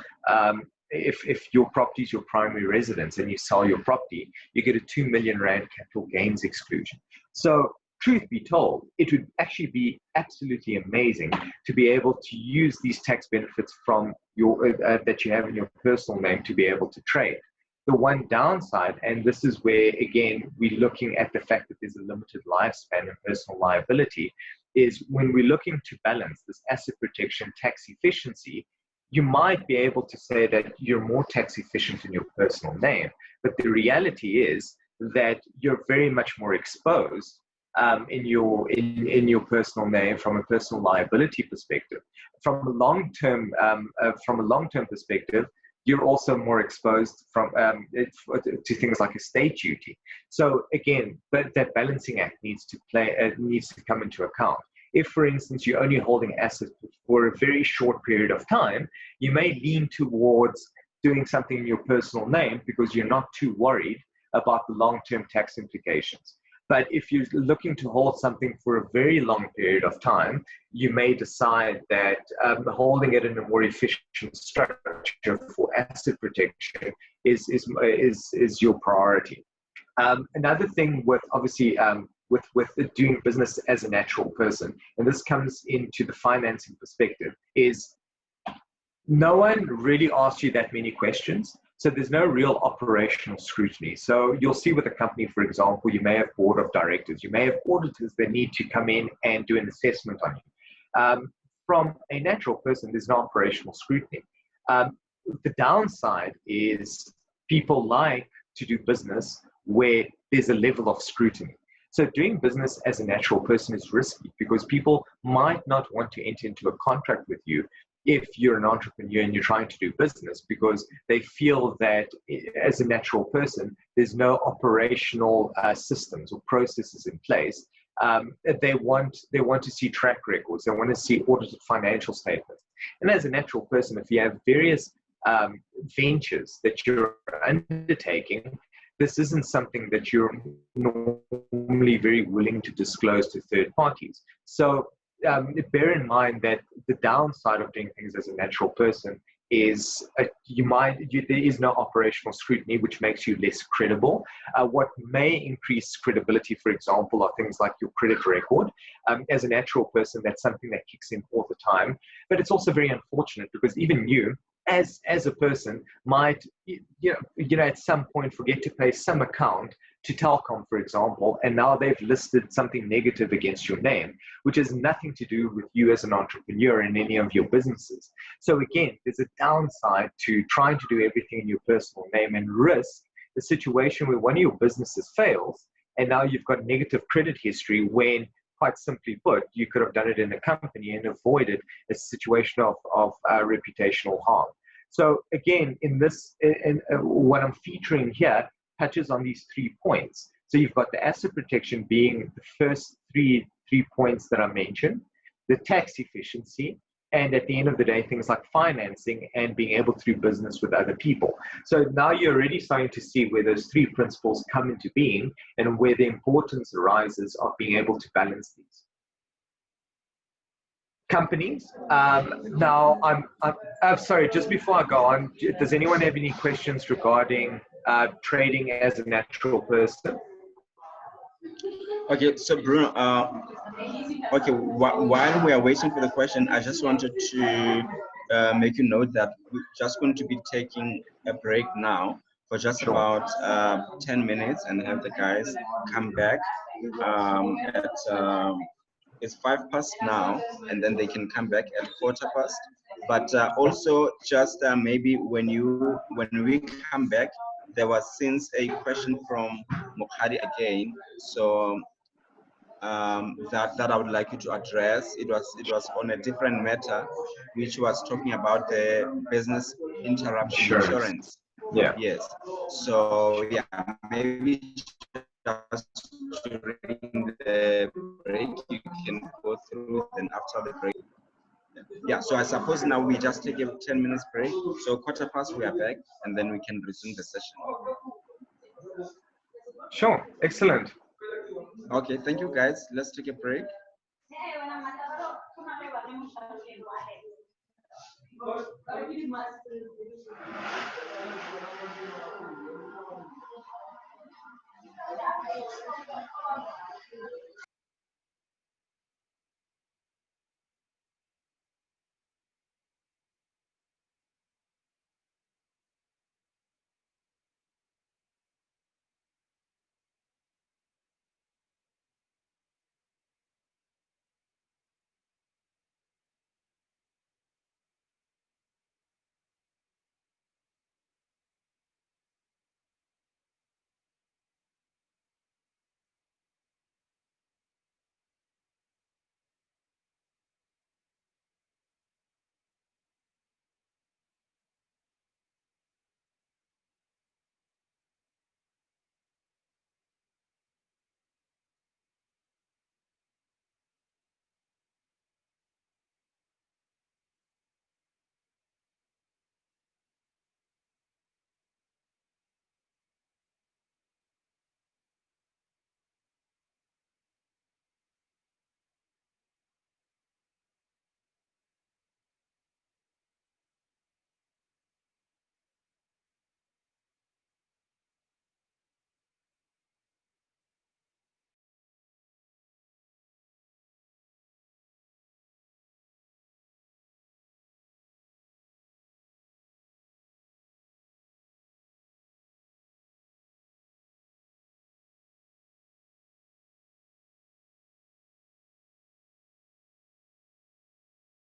if your property is your primary residence and you sell your property, you get a 2 million Rand capital gains exclusion. So truth be told, it would actually be absolutely amazing to be able to use these tax benefits from your that you have in your personal name to be able to trade. The one downside, and this is where, again, we're looking at the fact that there's a limited lifespan in personal liability, is when we're looking to balance this asset protection tax efficiency, you might be able to say that you're more tax efficient in your personal name, but the reality is that you're very much more exposed in your personal name from a personal liability perspective. From a long-term perspective, you're also more exposed to things like estate duty. So again, but that balancing act needs to come into account. If, for instance, you're only holding assets for a very short period of time, you may lean towards doing something in your personal name because you're not too worried about the long-term tax implications. But if you're looking to hold something for a very long period of time, you may decide that holding it in a more efficient structure for asset protection is your priority. Another thing with obviously with doing business as a natural person, and this comes into the financing perspective, is no one really asks you that many questions. So there's no real operational scrutiny. So you'll see with a company, for example, you may have board of directors, you may have auditors that need to come in and do an assessment on you. From a natural person, there's no operational scrutiny. The downside is people like to do business where there's a level of scrutiny. So doing business as a natural person is risky because people might not want to enter into a contract with you if you're an entrepreneur and you're trying to do business, because they feel that as a natural person, there's no operational systems or processes in place. They want to see track records. They want to see audited financial statements. And as a natural person, if you have various ventures that you're undertaking, this isn't something that you're normally very willing to disclose to third parties. So bear in mind that the downside of doing things as a natural person is there is no operational scrutiny, which makes you less credible. What may increase credibility, for example, are things like your credit record. As a natural person, that's something that kicks in all the time. But it's also very unfortunate because even you, as a person, might at some point forget to pay some account to Telkom, for example, and now they've listed something negative against your name, which has nothing to do with you as an entrepreneur in any of your businesses. So again, there's a downside to trying to do everything in your personal name and risk the situation where one of your businesses fails, and now you've got negative credit history when, quite simply put, you could have done it in a company and avoided a situation of reputational harm. So again, what I'm featuring here touches on these 3 points. So you've got the asset protection being the first three points that I mentioned, the tax efficiency, and at the end of the day, things like financing and being able to do business with other people. So now you're already starting to see where those 3 principles come into being and where the importance arises of being able to balance these. Companies. Now, I'm sorry, just before I go on, does anyone have any questions regarding trading as a natural person? Okay, so Bruno, okay, while we are waiting for the question, I just wanted to make you note that we're just going to be taking a break now for just about 10 minutes and have the guys come back at it's 5 past now, and then they can come back at 1/4 past. But also, just maybe when we come back, there was since a question from Mukhadi again. So that I would like you to address. It was on a different matter, which was talking about the business interruption insurance. Yeah. Yes. So yeah, maybe just during the break you can go through. Then after the break, yeah. So I suppose now we just take a 10 minutes break. So 1:15 we are back, and then we can resume the session. Sure. Excellent. Okay. Thank you, guys. Let's take a break.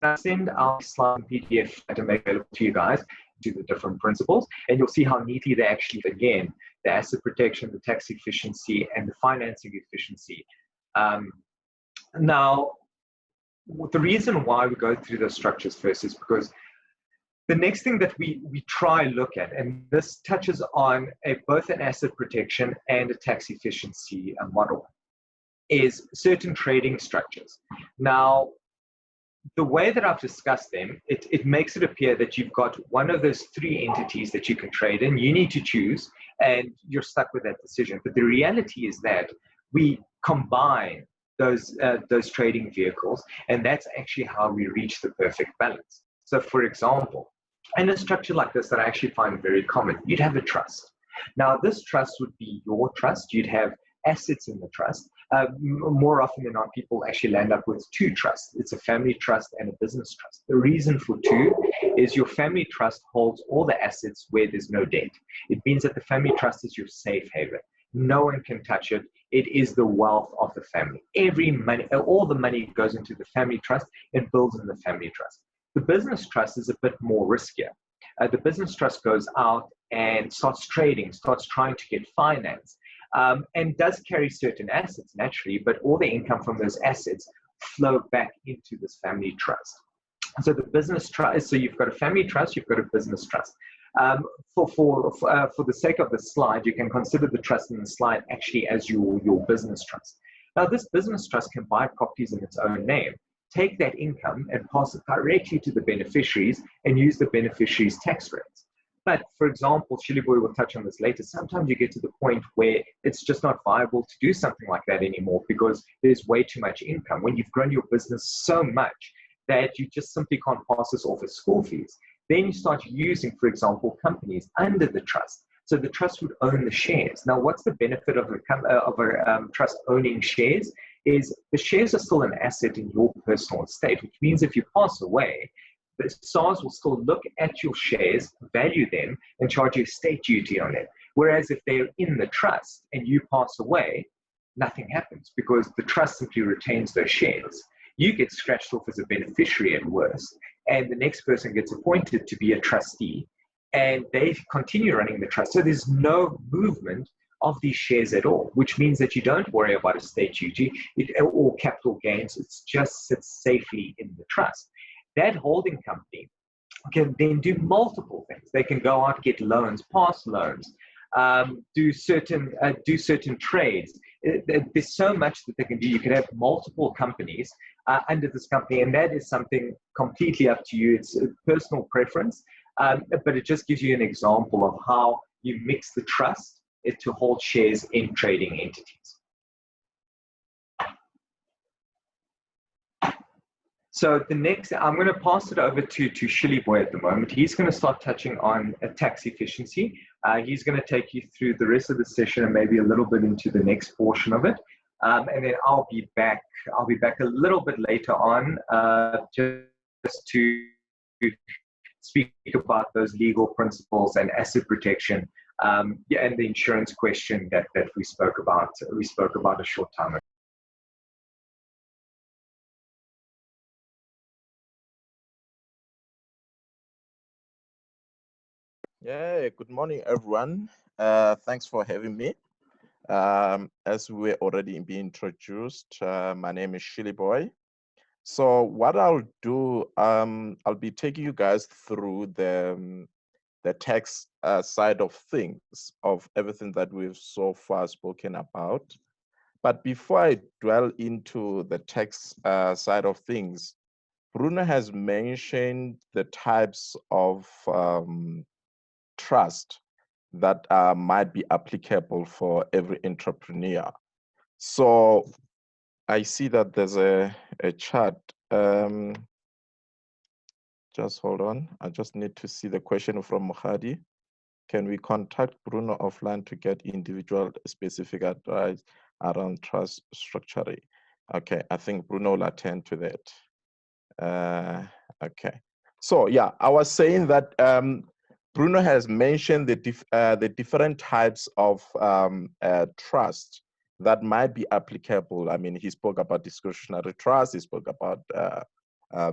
I send our slide PDF to make available to you guys to the different principles, and you'll see how neatly they actually, again, the asset protection, the tax efficiency, and the financing efficiency. Now, the reason why we go through those structures first is because the next thing that we try look at, and this touches on both an asset protection and a tax efficiency model, is certain trading structures. Now, the way that I've discussed them, it makes it appear that you've got one of those three entities that you can trade in. You need to choose, and you're stuck with that decision. But the reality is that we combine those trading vehicles, and that's actually how we reach the perfect balance. So, for example, in a structure like this that I actually find very common, you'd have a trust. Now, this trust would be your trust. You'd have assets in the trust. More often than not, people actually land up with two trusts. It's a family trust and a business trust. The reason for two is your family trust holds all the assets where there's no debt. It means that the family trust is your safe haven. No one can touch it. It is the wealth of the family. All the money goes into the family trust and builds in the family trust. The business trust is a bit more riskier. The business trust goes out and starts trading, starts trying to get finance. And does carry certain assets naturally, but all the income from those assets flow back into this family trust. So the business trust, so you've got a family trust, you've got a business trust. For the sake of the slide, you can consider the trust in the slide actually as your business trust. Now, this business trust can buy properties in its own name, take that income and pass it directly to the beneficiaries and use the beneficiaries' tax rates. But for example, Shiliboy will touch on this later, sometimes you get to the point where it's just not viable to do something like that anymore because there's way too much income. When you've grown your business so much that you just simply can't pass this off as school fees, then you start using, for example, companies under the trust. So the trust would own the shares. Now, what's the benefit of a trust owning shares? Is the shares are still an asset in your personal estate, which means if you pass away, the SARS will still look at your shares, value them, and charge you estate duty on it. Whereas if they're in the trust and you pass away, nothing happens because the trust simply retains those shares. You get scratched off as a beneficiary at worst, and the next person gets appointed to be a trustee, and they continue running the trust. So there's no movement of these shares at all, which means that you don't worry about estate duty or capital gains. It just sits safely in the trust. That holding company can then do multiple things. They can go out, get loans, pass loans, do certain trades. There's so much that they can do. You can have multiple companies under this company, and that is something completely up to you. It's a personal preference, but it just gives you an example of how you mix the trust to hold shares in trading entities. So the next, I'm going to pass it over to Shilly Boy at the moment. He's going to start touching on tax efficiency. He's going to take you through the rest of the session and maybe a little bit into the next portion of it. And then I'll be back a little bit later on just to speak about those legal principles and asset protection, and the insurance question that we spoke about a short time ago. Yeah, good morning, everyone. Thanks for having me. As we're already being introduced, my name is Shilly Boy. So what I'll do, I'll be taking you guys through the tax side of things, of everything that we've so far spoken about. But before I dwell into the tax side of things, Bruno has mentioned the types of trust that might be applicable for every entrepreneur. So I see that there's a chart. Just hold on. I just need to see the question from Mohadi. Can we contact Bruno offline to get individual specific advice around trust structuring? Okay, I think Bruno will attend to that. Okay. So yeah, I was saying that Bruno has mentioned the different types of trust that might be applicable. I mean, he spoke about discretionary trust, he spoke about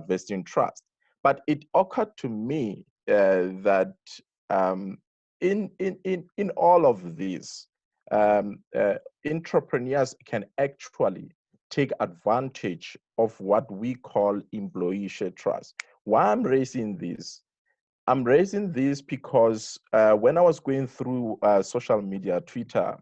vesting trust. But it occurred to me that in all of these, entrepreneurs can actually take advantage of what we call employee share trust. Why I'm raising this? I'm raising this because when I was going through social media, Twitter,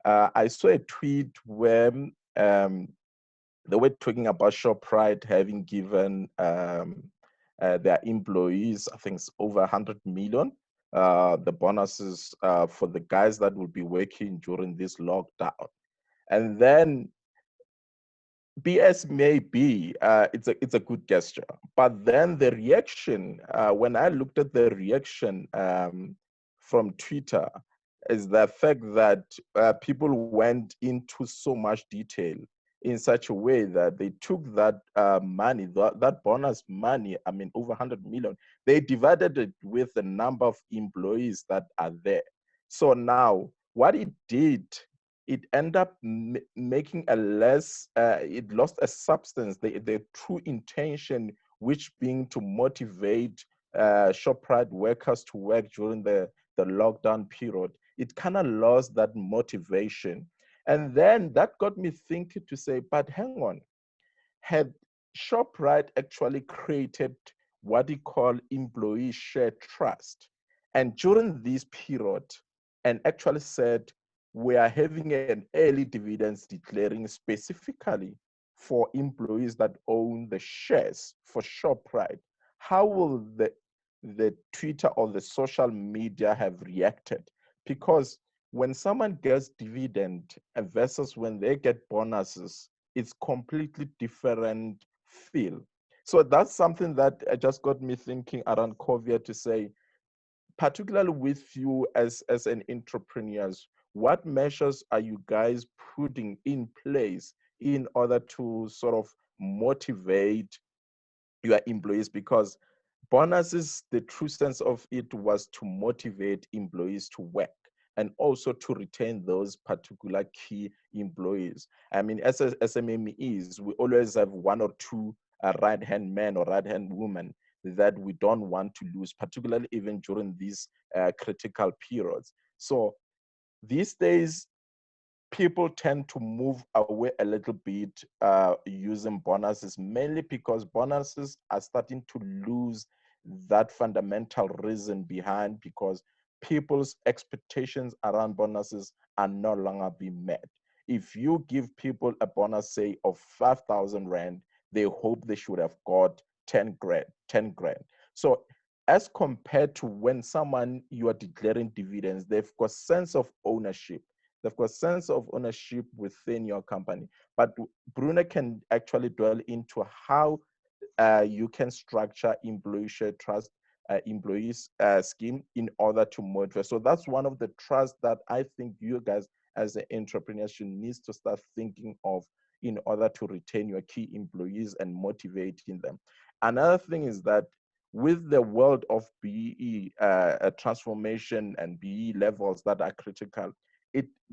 I saw a tweet where they were talking about ShopRite having given their employees, I think it's over 100 million, the bonuses for the guys that will be working during this lockdown. And then BS may be, it's a good gesture, but then the reaction, when I looked at the reaction from Twitter, is the fact that people went into so much detail in such a way that they took that money, that bonus money, I mean, over 100 million, they divided it with the number of employees that are there. So now, what it did, it ended up making a less, it lost a substance, the true intention, which being to motivate ShopRite workers to work during the lockdown period. It kind of lost that motivation. And then that got me thinking to say, but hang on, had ShopRite actually created what we call employee share trust, and during this period, and actually said, we are having an early dividends declaring specifically for employees that own the shares for ShopRite, how will the Twitter or the social media have reacted? Because when someone gets dividend versus when they get bonuses, it's completely different feel. So that's something that just got me thinking around COVID to say, particularly with you as an entrepreneurs, what measures are you guys putting in place in order to sort of motivate your employees? Because bonuses, the true sense of it was to motivate employees to work and also to retain those particular key employees. I mean, as SMMEs, we always have one or two right-hand men or right-hand women that we don't want to lose, particularly even during these critical periods. So these days, people tend to move away a little bit using bonuses, mainly because bonuses are starting to lose that fundamental reason behind, because people's expectations around bonuses are no longer being met. If you give people a bonus, say, of 5,000 Rand, they hope they should have got 10 grand. So as compared to when someone you are declaring dividends, they've got sense of ownership. They've got sense of ownership within your company. But Bruno can actually dwell into how you can structure employee share trust, employees scheme in order to motivate. So that's one of the trusts that I think you guys as an entrepreneur should need to start thinking of in order to retain your key employees and motivating them. Another thing is that with the world of BE transformation and BE levels that are critical,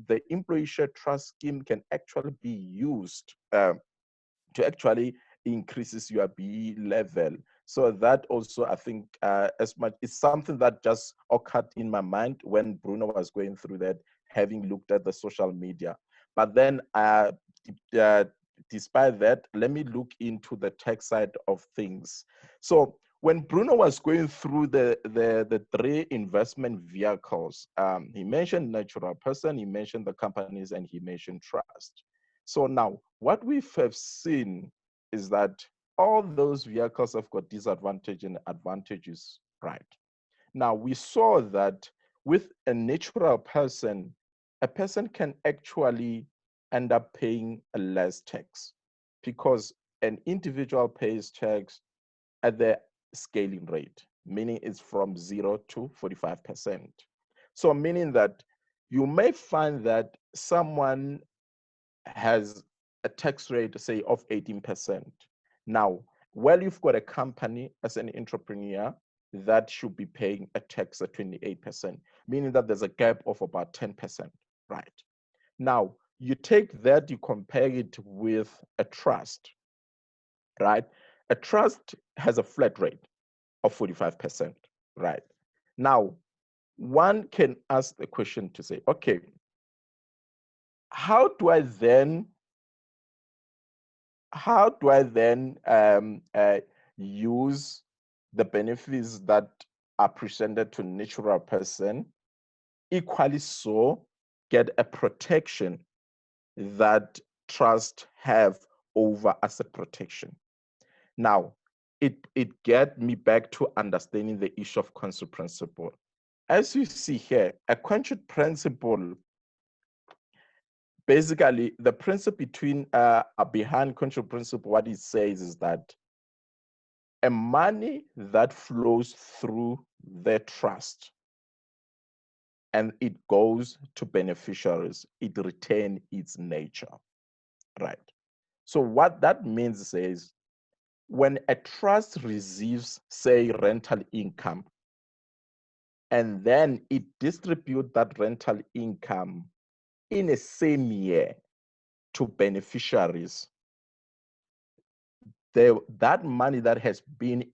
the employee share trust scheme can actually be used to actually increases your BE level. So that also, I think, as much, it's something that just occurred in my mind when Bruno was going through that, having looked at the social media. But then, despite that, let me look into the tech side of things. So when Bruno was going through the three investment vehicles, he mentioned natural person, he mentioned the companies, and he mentioned trust. So now, what we have seen is that all those vehicles have got disadvantages and advantages, right? Now, we saw that with a natural person, a person can actually end up paying a less tax because an individual pays tax at the scaling rate, meaning it's from 0 to 45%. So meaning that you may find that someone has a tax rate, say, of 18%. Now, well, you've got a company as an entrepreneur that should be paying a tax at 28%, meaning that there's a gap of about 10%, right? Now, you take that, you compare it with a trust, right? A trust has a flat rate of 45%, right? Now, one can ask the question to say, okay, how do I then use the benefits that are presented to natural person, equally so get a protection that trust have over asset protection? Now, it get me back to understanding the issue of quenching principle. As you see here, a quenching principle, basically the principle behind quenching principle, what it says is that a money that flows through the trust and it goes to beneficiaries, it retains its nature, right? So what that means is when a trust receives, say, rental income, and then it distributes that rental income in the same year to beneficiaries, that money that has been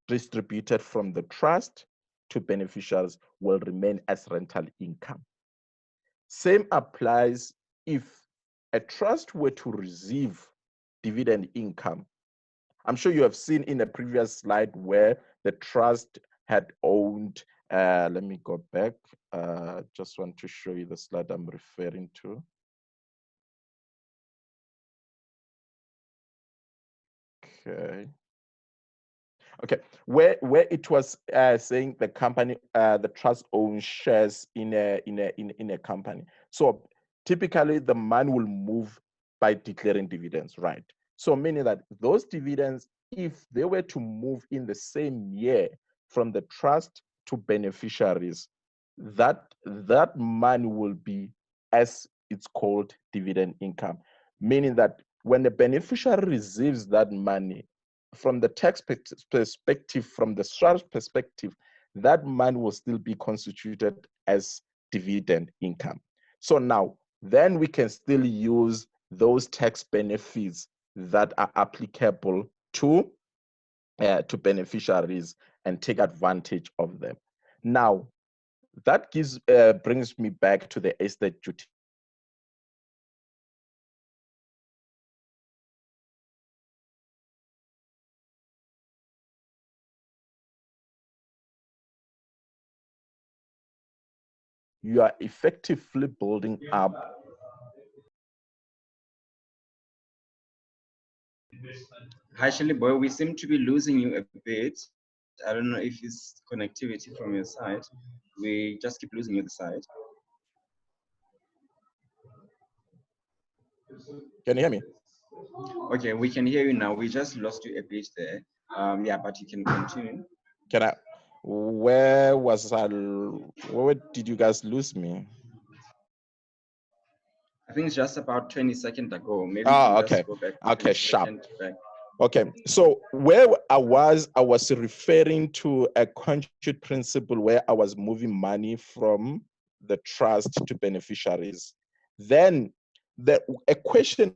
distributed from the trust to beneficiaries will remain as rental income. Same applies if a trust were to receive dividend income. I'm sure you have seen in a previous slide where the trust had owned, let me go back, just want to show you the slide I'm referring to. Okay, where it was saying the company, the trust owns shares in a company. So typically the money will move by declaring dividends, right? So meaning that those dividends, if they were to move in the same year from the trust to beneficiaries, that money will be, as it's called, dividend income, meaning that when the beneficiary receives that money, from the tax perspective, from the trust perspective, that money will still be constituted as dividend income. So now, then we can still use those tax benefits that are applicable to beneficiaries and take advantage of them. Now, that brings me back to the estate duty you are effectively building up Hi, Shelly boy, we seem to be losing you a bit. I don't know if it's connectivity from your side. We just keep losing you the side. Can you hear me? Okay, we can hear you now. We just lost you a bit there. Yeah, but you can continue. Can I? Where was I? Where did you guys lose me? I think it's just about 20 seconds ago. Maybe Oh, you can okay. just go back. Okay, sharp. Back. Okay, so where I was referring to a quenching principle where I was moving money from the trust to beneficiaries. Then a question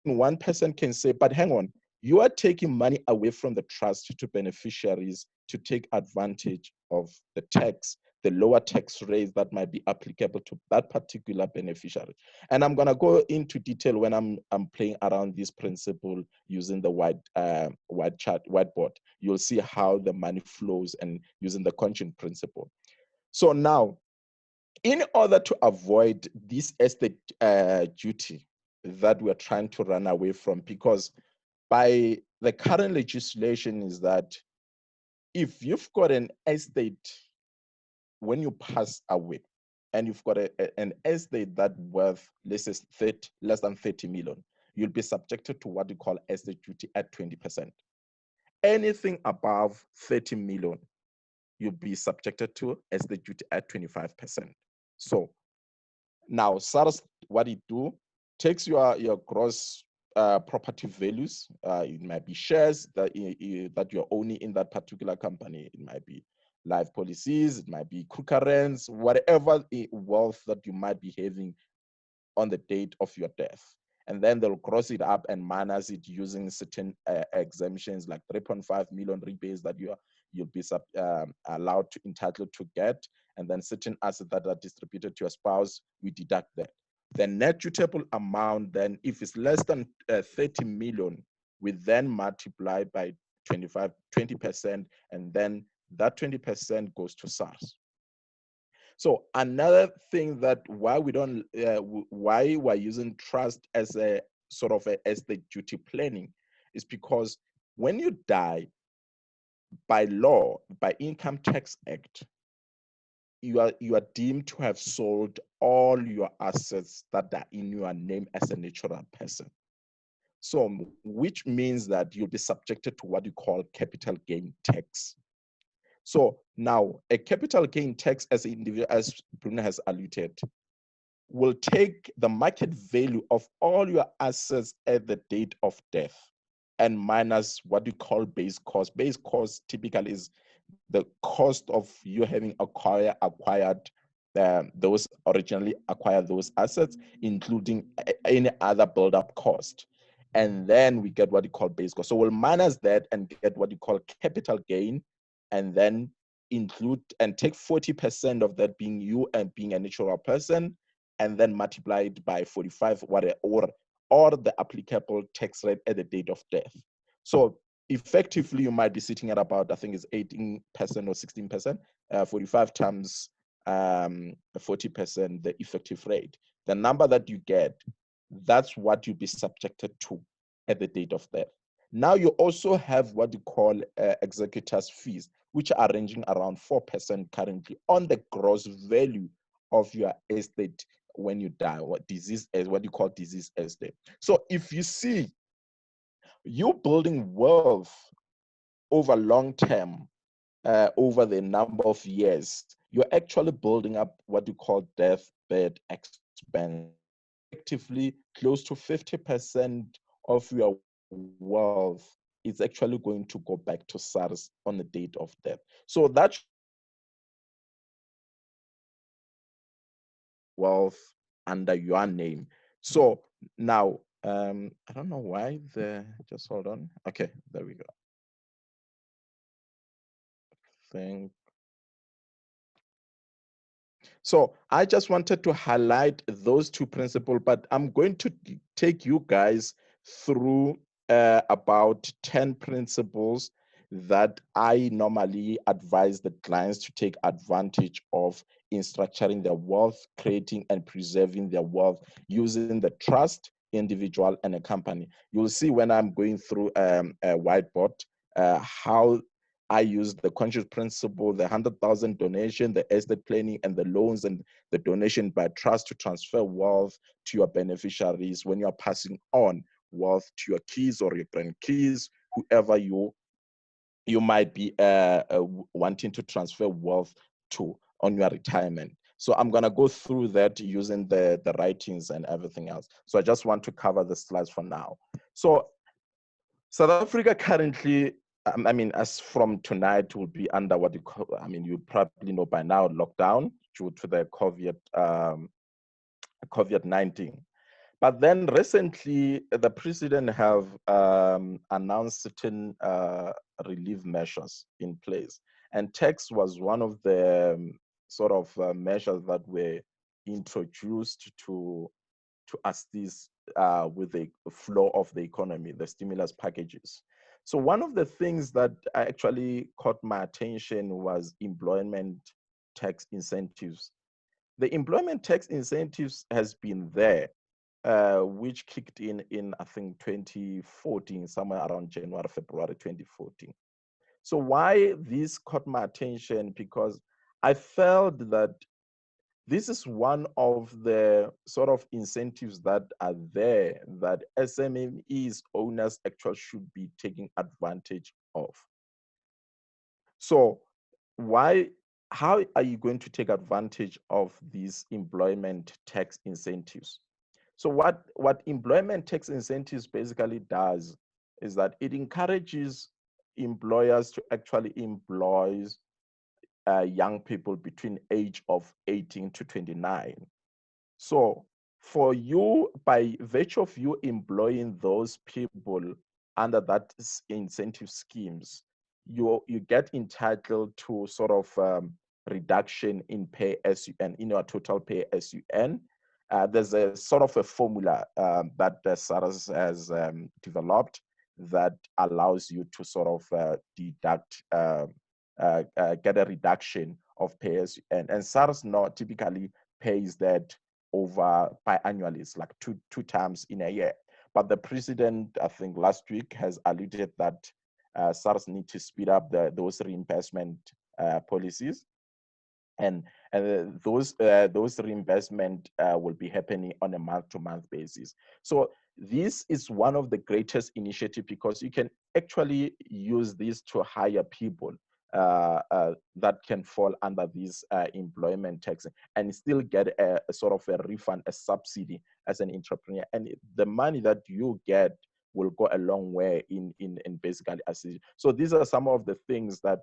one person can say, but hang on, you are taking money away from the trust to beneficiaries to take advantage of the tax, the lower tax rates that might be applicable to that particular beneficiary. And I'm gonna go into detail when I'm playing around this principle using the whiteboard. You'll see how the money flows and using the quenching principle. So now, in order to avoid this estate duty that we're trying to run away from, because by the current legislation is that if you've got an estate when you pass away and you've got an estate that worth less than 30 million, you'll be subjected to what you call estate duty at 20%. Anything above 30 million, you'll be subjected to estate duty at 25%. So now SARS, what it do, takes your gross property values. It might be shares that you're owning in that particular company. It might be life policies, it might be currents, whatever wealth that you might be having on the date of your death. And then they'll gross it up and minus it using certain exemptions like 3.5 million rebates that you'll be allowed to entitled to get, and then certain assets that are distributed to your spouse, we deduct that. The net suitable amount, then, if it's less than 30 million, we then multiply by 20%, and then that 20% goes to SARS. So another thing that why we're using trust as a sort of a estate duty planning is because when you die, by law, by Income Tax Act, you are deemed to have sold all your assets that are in your name as a natural person. So, which means that you'll be subjected to what you call capital gain tax. So now a capital gain tax, as Bruno has alluded, will take the market value of all your assets at the date of death and minus what you call base cost. Base cost typically is the cost of you having acquired those originally acquired those assets, including any other build-up cost. And then we get what you call base cost. So we'll minus that and get what you call capital gain, and then include and take 40% of that being you and being a natural person, and then multiply it by 45 or the applicable tax rate at the date of death. So effectively, you might be sitting at about, I think it's 18% or 16%, 45 times 40%, the effective rate. The number that you get, that's what you'll be subjected to at the date of death. Now you also have what you call executor's fees, which are ranging around 4% currently on the gross value of your estate when you die, what you call disease estate. So if you see you building wealth over long term, over the number of years, you're actually building up what you call deathbed expense. Effectively, close to 50% of your wealth is actually going to go back to SARS on the date of death. So that wealth under your name. So now, I don't know why just hold on. Okay, there we go. So I just wanted to highlight those two principles, but I'm going to take you guys through about 10 principles that I normally advise the clients to take advantage of in structuring their wealth, creating and preserving their wealth using the trust, individual, and a company. You'll see when I'm going through a whiteboard how I use the conscious principle, the 100,000 donation, the estate planning, and the loans and the donation by trust to transfer wealth to your beneficiaries when you are passing on wealth to your kids or your grandkids, whoever you might be wanting to transfer wealth to on your retirement. So I'm going to go through that using the writings and everything else. So I just want to cover the slides for now. So South Africa currently, I mean, as from tonight, will be under what you call, I mean, you probably know by now, lockdown due to the COVID-19. But then recently, the president have announced certain relief measures in place. And tax was one of the sort of measures that were introduced to assist with the flow of the economy, the stimulus packages. So one of the things that actually caught my attention was employment tax incentives. The employment tax incentives has been there, which kicked in I think 2014, somewhere around January, February 2014. So why this caught my attention? Because I felt that this is one of the sort of incentives that are there that SMEs owners actually should be taking advantage of. So how are you going to take advantage of these employment tax incentives? So what employment tax incentives basically does is that it encourages employers to actually employ young people between age of 18 to 29. So for you, by virtue of you employing those people under that incentive schemes, you get entitled to sort of reduction in pay as you earn, in your total pay as you earn. There's a sort of a formula that SARS has developed that allows you to sort of deduct, get a reduction of pay as you earn. And SARS not typically pays that over biannually. It's like two times in a year. But the president, I think last week, has alluded that SARS need to speed up those reinvestment policies, and those reinvestment will be happening on a month-to-month basis. So this is one of the greatest initiatives because you can actually use this to hire people that can fall under this employment tax and still get a sort of a refund, a subsidy as an entrepreneur. And the money that you get will go a long way in basically assist. So these are some of the things that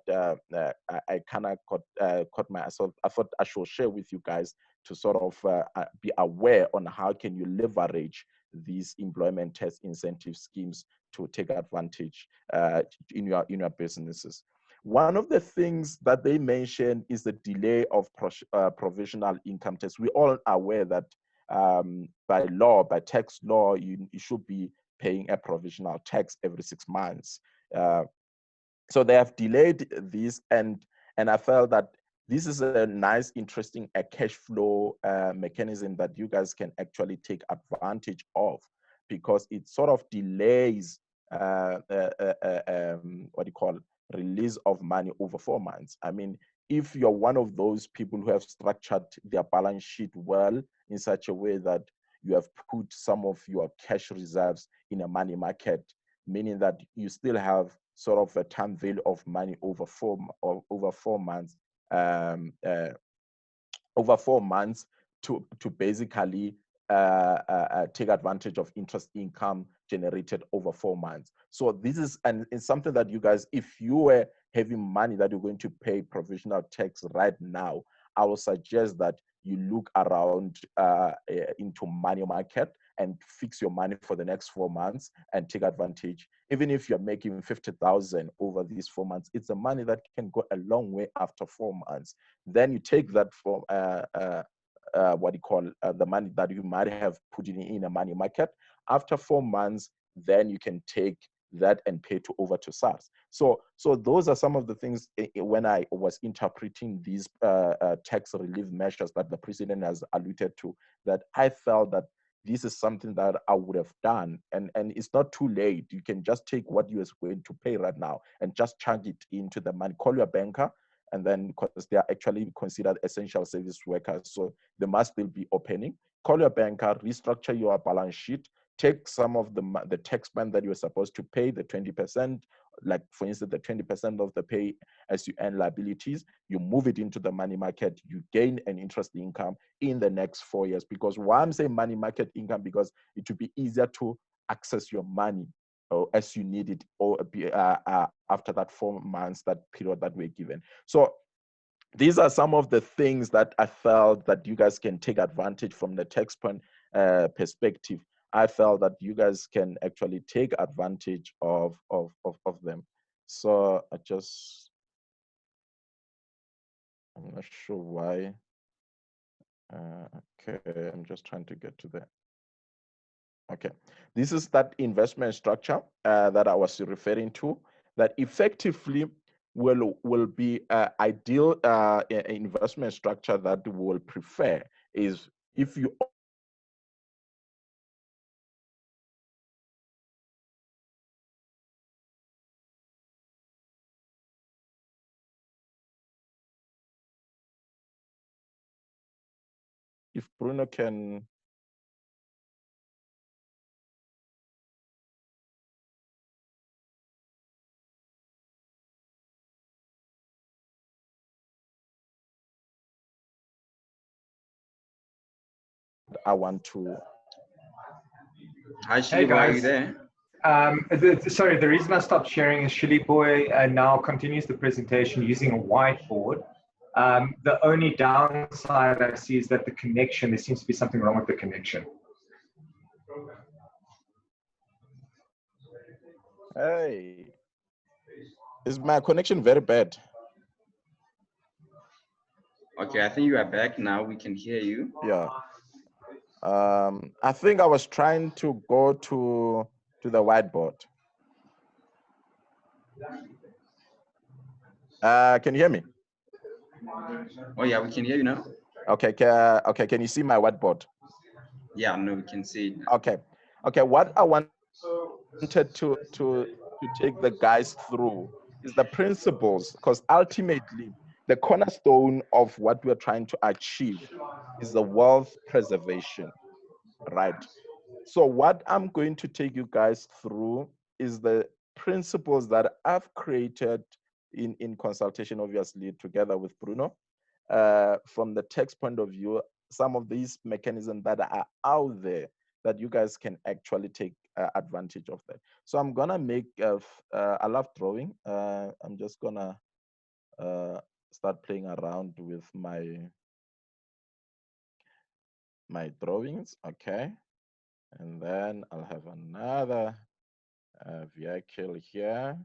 I kind of caught myself. I thought I should share with you guys to sort of be aware on how can you leverage these employment tax incentive schemes to take advantage in your businesses. One of the things that they mentioned is the delay of provisional income tax. We all are aware that by law, by tax law, you should be paying a provisional tax every 6 months. So they have delayed this, and I felt that this is a nice, interesting cash flow mechanism that you guys can actually take advantage of because it sort of delays release of money over 4 months. I mean, if you're one of those people who have structured their balance sheet well in such a way that you have put some of your cash reserves in a money market, meaning that you still have sort of a time value of money over 4 months, over 4 months to basically take advantage of interest income generated over 4 months. So this is it's something that you guys, if you were having money that you're going to pay provisional tax right now, I will suggest that you look around into money market and fix your money for the next 4 months and take advantage. Even if you're making 50,000 over these 4 months, it's the money that can go a long way after 4 months. Then you take that from the money that you might have put in a money market. After 4 months, then you can take that and pay over to SARS. So those are some of the things when I was interpreting these tax relief measures that the president has alluded to, that I felt that this is something that I would have done, and it's not too late. You can just take what you are going to pay right now and just chunk it into the money. Call your banker, and then because they are actually considered essential service workers, so they must still be opening. Call your banker, restructure your balance sheet, take some of the tax band that you're supposed to pay, the 20%, like for instance, the 20% of the pay as you earn liabilities, you move it into the money market, you gain an interest income in the next 4 years. Because why I'm saying money market income, because it will be easier to access your money as you need it, or after that 4 months, that period that we're given. So these are some of the things that I felt that you guys can take advantage from the tax point perspective. I felt that you guys can actually take advantage of them. So I'm not sure why. Okay, I'm just trying to get to that. Okay, this is that investment structure that I was referring to, that effectively will be ideal investment structure that we'll prefer is if you if Bruno can. I want to. Hi, Shili, are you there? Sorry, the reason I stopped sharing is Shili Boy now continues the presentation using a whiteboard. The only downside I see is that the connection, there seems to be something wrong with the connection. Hey, is my connection very bad? Okay, I think you are back now. We can hear you. Yeah. I think I was trying to go to the whiteboard. Can you hear me? Oh yeah, we can hear you now. Okay. Okay. Can you see my whiteboard? Yeah, no, we can see it now. Okay. Okay. What I wanted to take the guys through is the principles, because ultimately the cornerstone of what we're trying to achieve is the wealth preservation, right? So what I'm going to take you guys through is the principles that I've created in consultation, obviously, together with Bruno. From the tax point of view, some of these mechanisms that are out there that you guys can actually take advantage of that. So I'm gonna make, I love drawing. I'm just gonna start playing around with my drawings, okay? And then I'll have another vehicle here.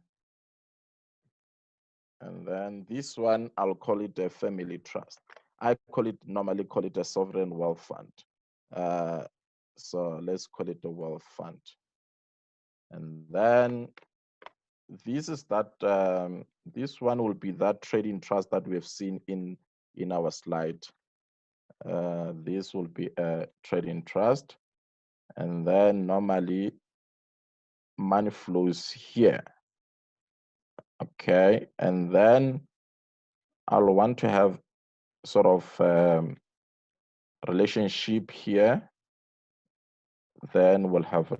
And then this one, I'll call it a family trust. I normally call it a sovereign wealth fund. So let's call it a wealth fund. And then this is that, this one will be that trading trust that we have seen in our slide. This will be a trading trust. And then normally money flows here. Okay, and then I'll want to have sort of relationship here. Then we'll have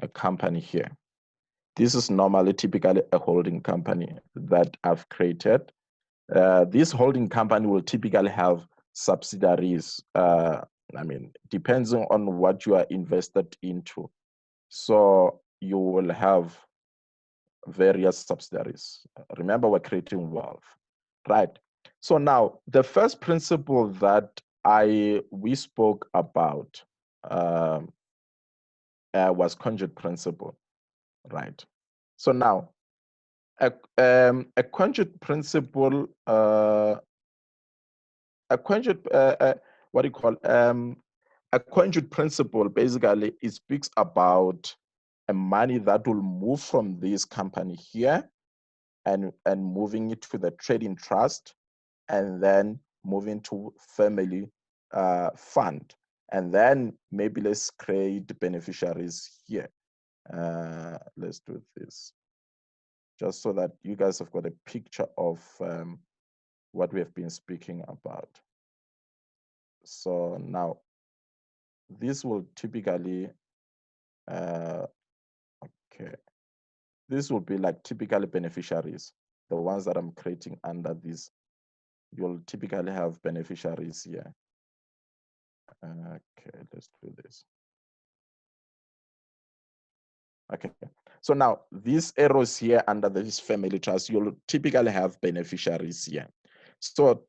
a company here. This is normally typically a holding company that I've created. This holding company will typically have subsidiaries. I mean, depends on what you are invested into. So you will have various subsidiaries. Remember, we're creating wealth, right? So now the first principle that we spoke about was conjugate principle, right? So now a conjugate principle, what do you call a conjugate principle? Basically, it speaks about money that will move from this company here and moving it to the trading trust, and then moving to family fund. And then maybe let's create beneficiaries here. Let's do this, just so that you guys have got a picture of what we have been speaking about. So now, this will typically, okay, this will be like typically beneficiaries, the ones that I'm creating under this. You'll typically have beneficiaries here. Okay, let's do this. Okay, so now these arrows here under this family trust, you'll typically have beneficiaries here. So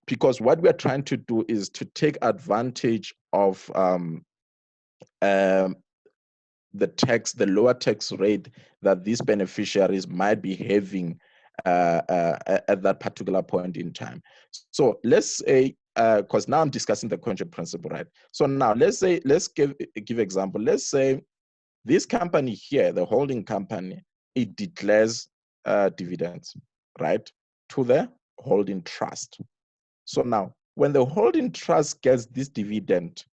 because what we're trying to do is to take advantage of the lower tax rate that these beneficiaries might be having at that particular point in time. So let's say, because now I'm discussing the quenching principle, right? So now let's give example. Let's say this company here, the holding company, it declares dividends, right, to the holding trust. So now, when the holding trust gets this dividend,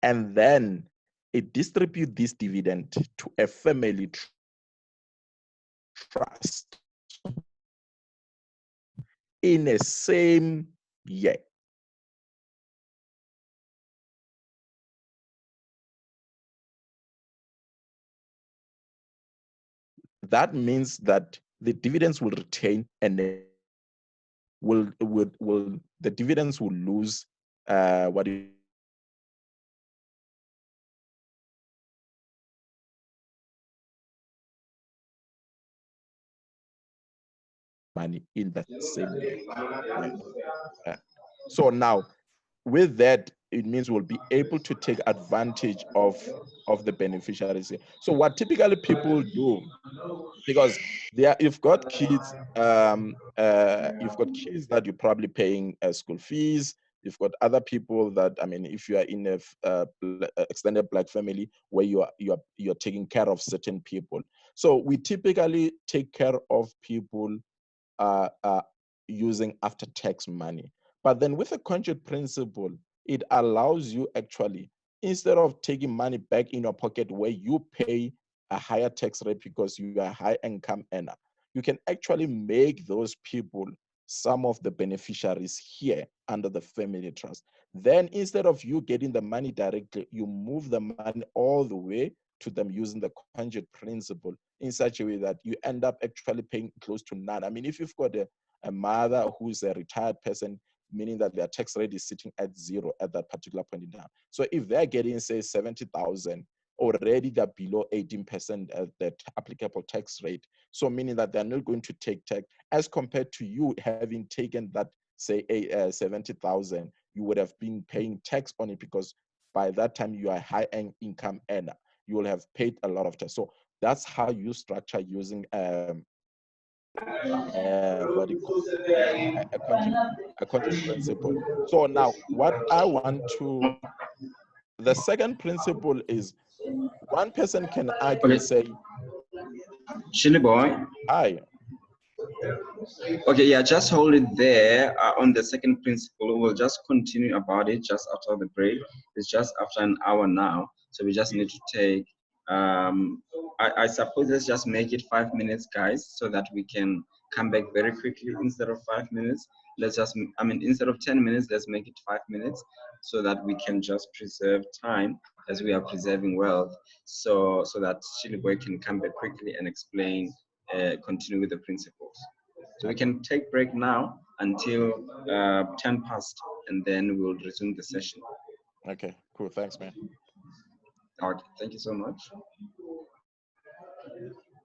and then it distributes this dividend to a family trust in the same year, that means that the dividends will retain, and the dividends will lose what you money in that same year. So now, with that, it means we'll be able to take advantage of the beneficiaries here. So what typically people do, because you've got kids, that you're probably paying school fees. You've got other people that, I mean, if you are in a extended Black family where you're taking care of certain people. So we typically take care of people using after-tax money. But then with a quenching principle, it allows you actually, instead of taking money back in your pocket where you pay a higher tax rate because you are a high income earner, you can actually make those people some of the beneficiaries here under the family trust. Then instead of you getting the money directly, you move the money all the way to them using the quenching principle in such a way that you end up actually paying close to none. I mean, if you've got a mother who's a retired person, meaning that their tax rate is sitting at 0 at that particular point in time. So if they're getting, say, 70,000, already they're below 18% at that applicable tax rate. So meaning that they're not going to take tax, as compared to you having taken that, say, 70,000, you would have been paying tax on it, because by that time you are a high income earner. You will have paid a lot of tax. So that's how you structure using what you call a quenching principle. So now what I want to, the second principle is, one person can argue, say, Chili boy. hi. Okay, yeah, just hold it there on the second principle. We'll just continue about it just after the break. It's just after an hour now, so we just need to take, I suppose let's just make it 5 minutes, guys, so that we can come back very quickly. Instead of 5 minutes, let's just, I mean, instead of 10 minutes, let's make it 5 minutes, so that we can just preserve time as we are preserving wealth, so that Chili Boy can come back quickly and explain, continue with the principles. So we can take break now until 10 past, and then we'll resume the session. Okay, cool. Thanks, man. Okay, thank you so much.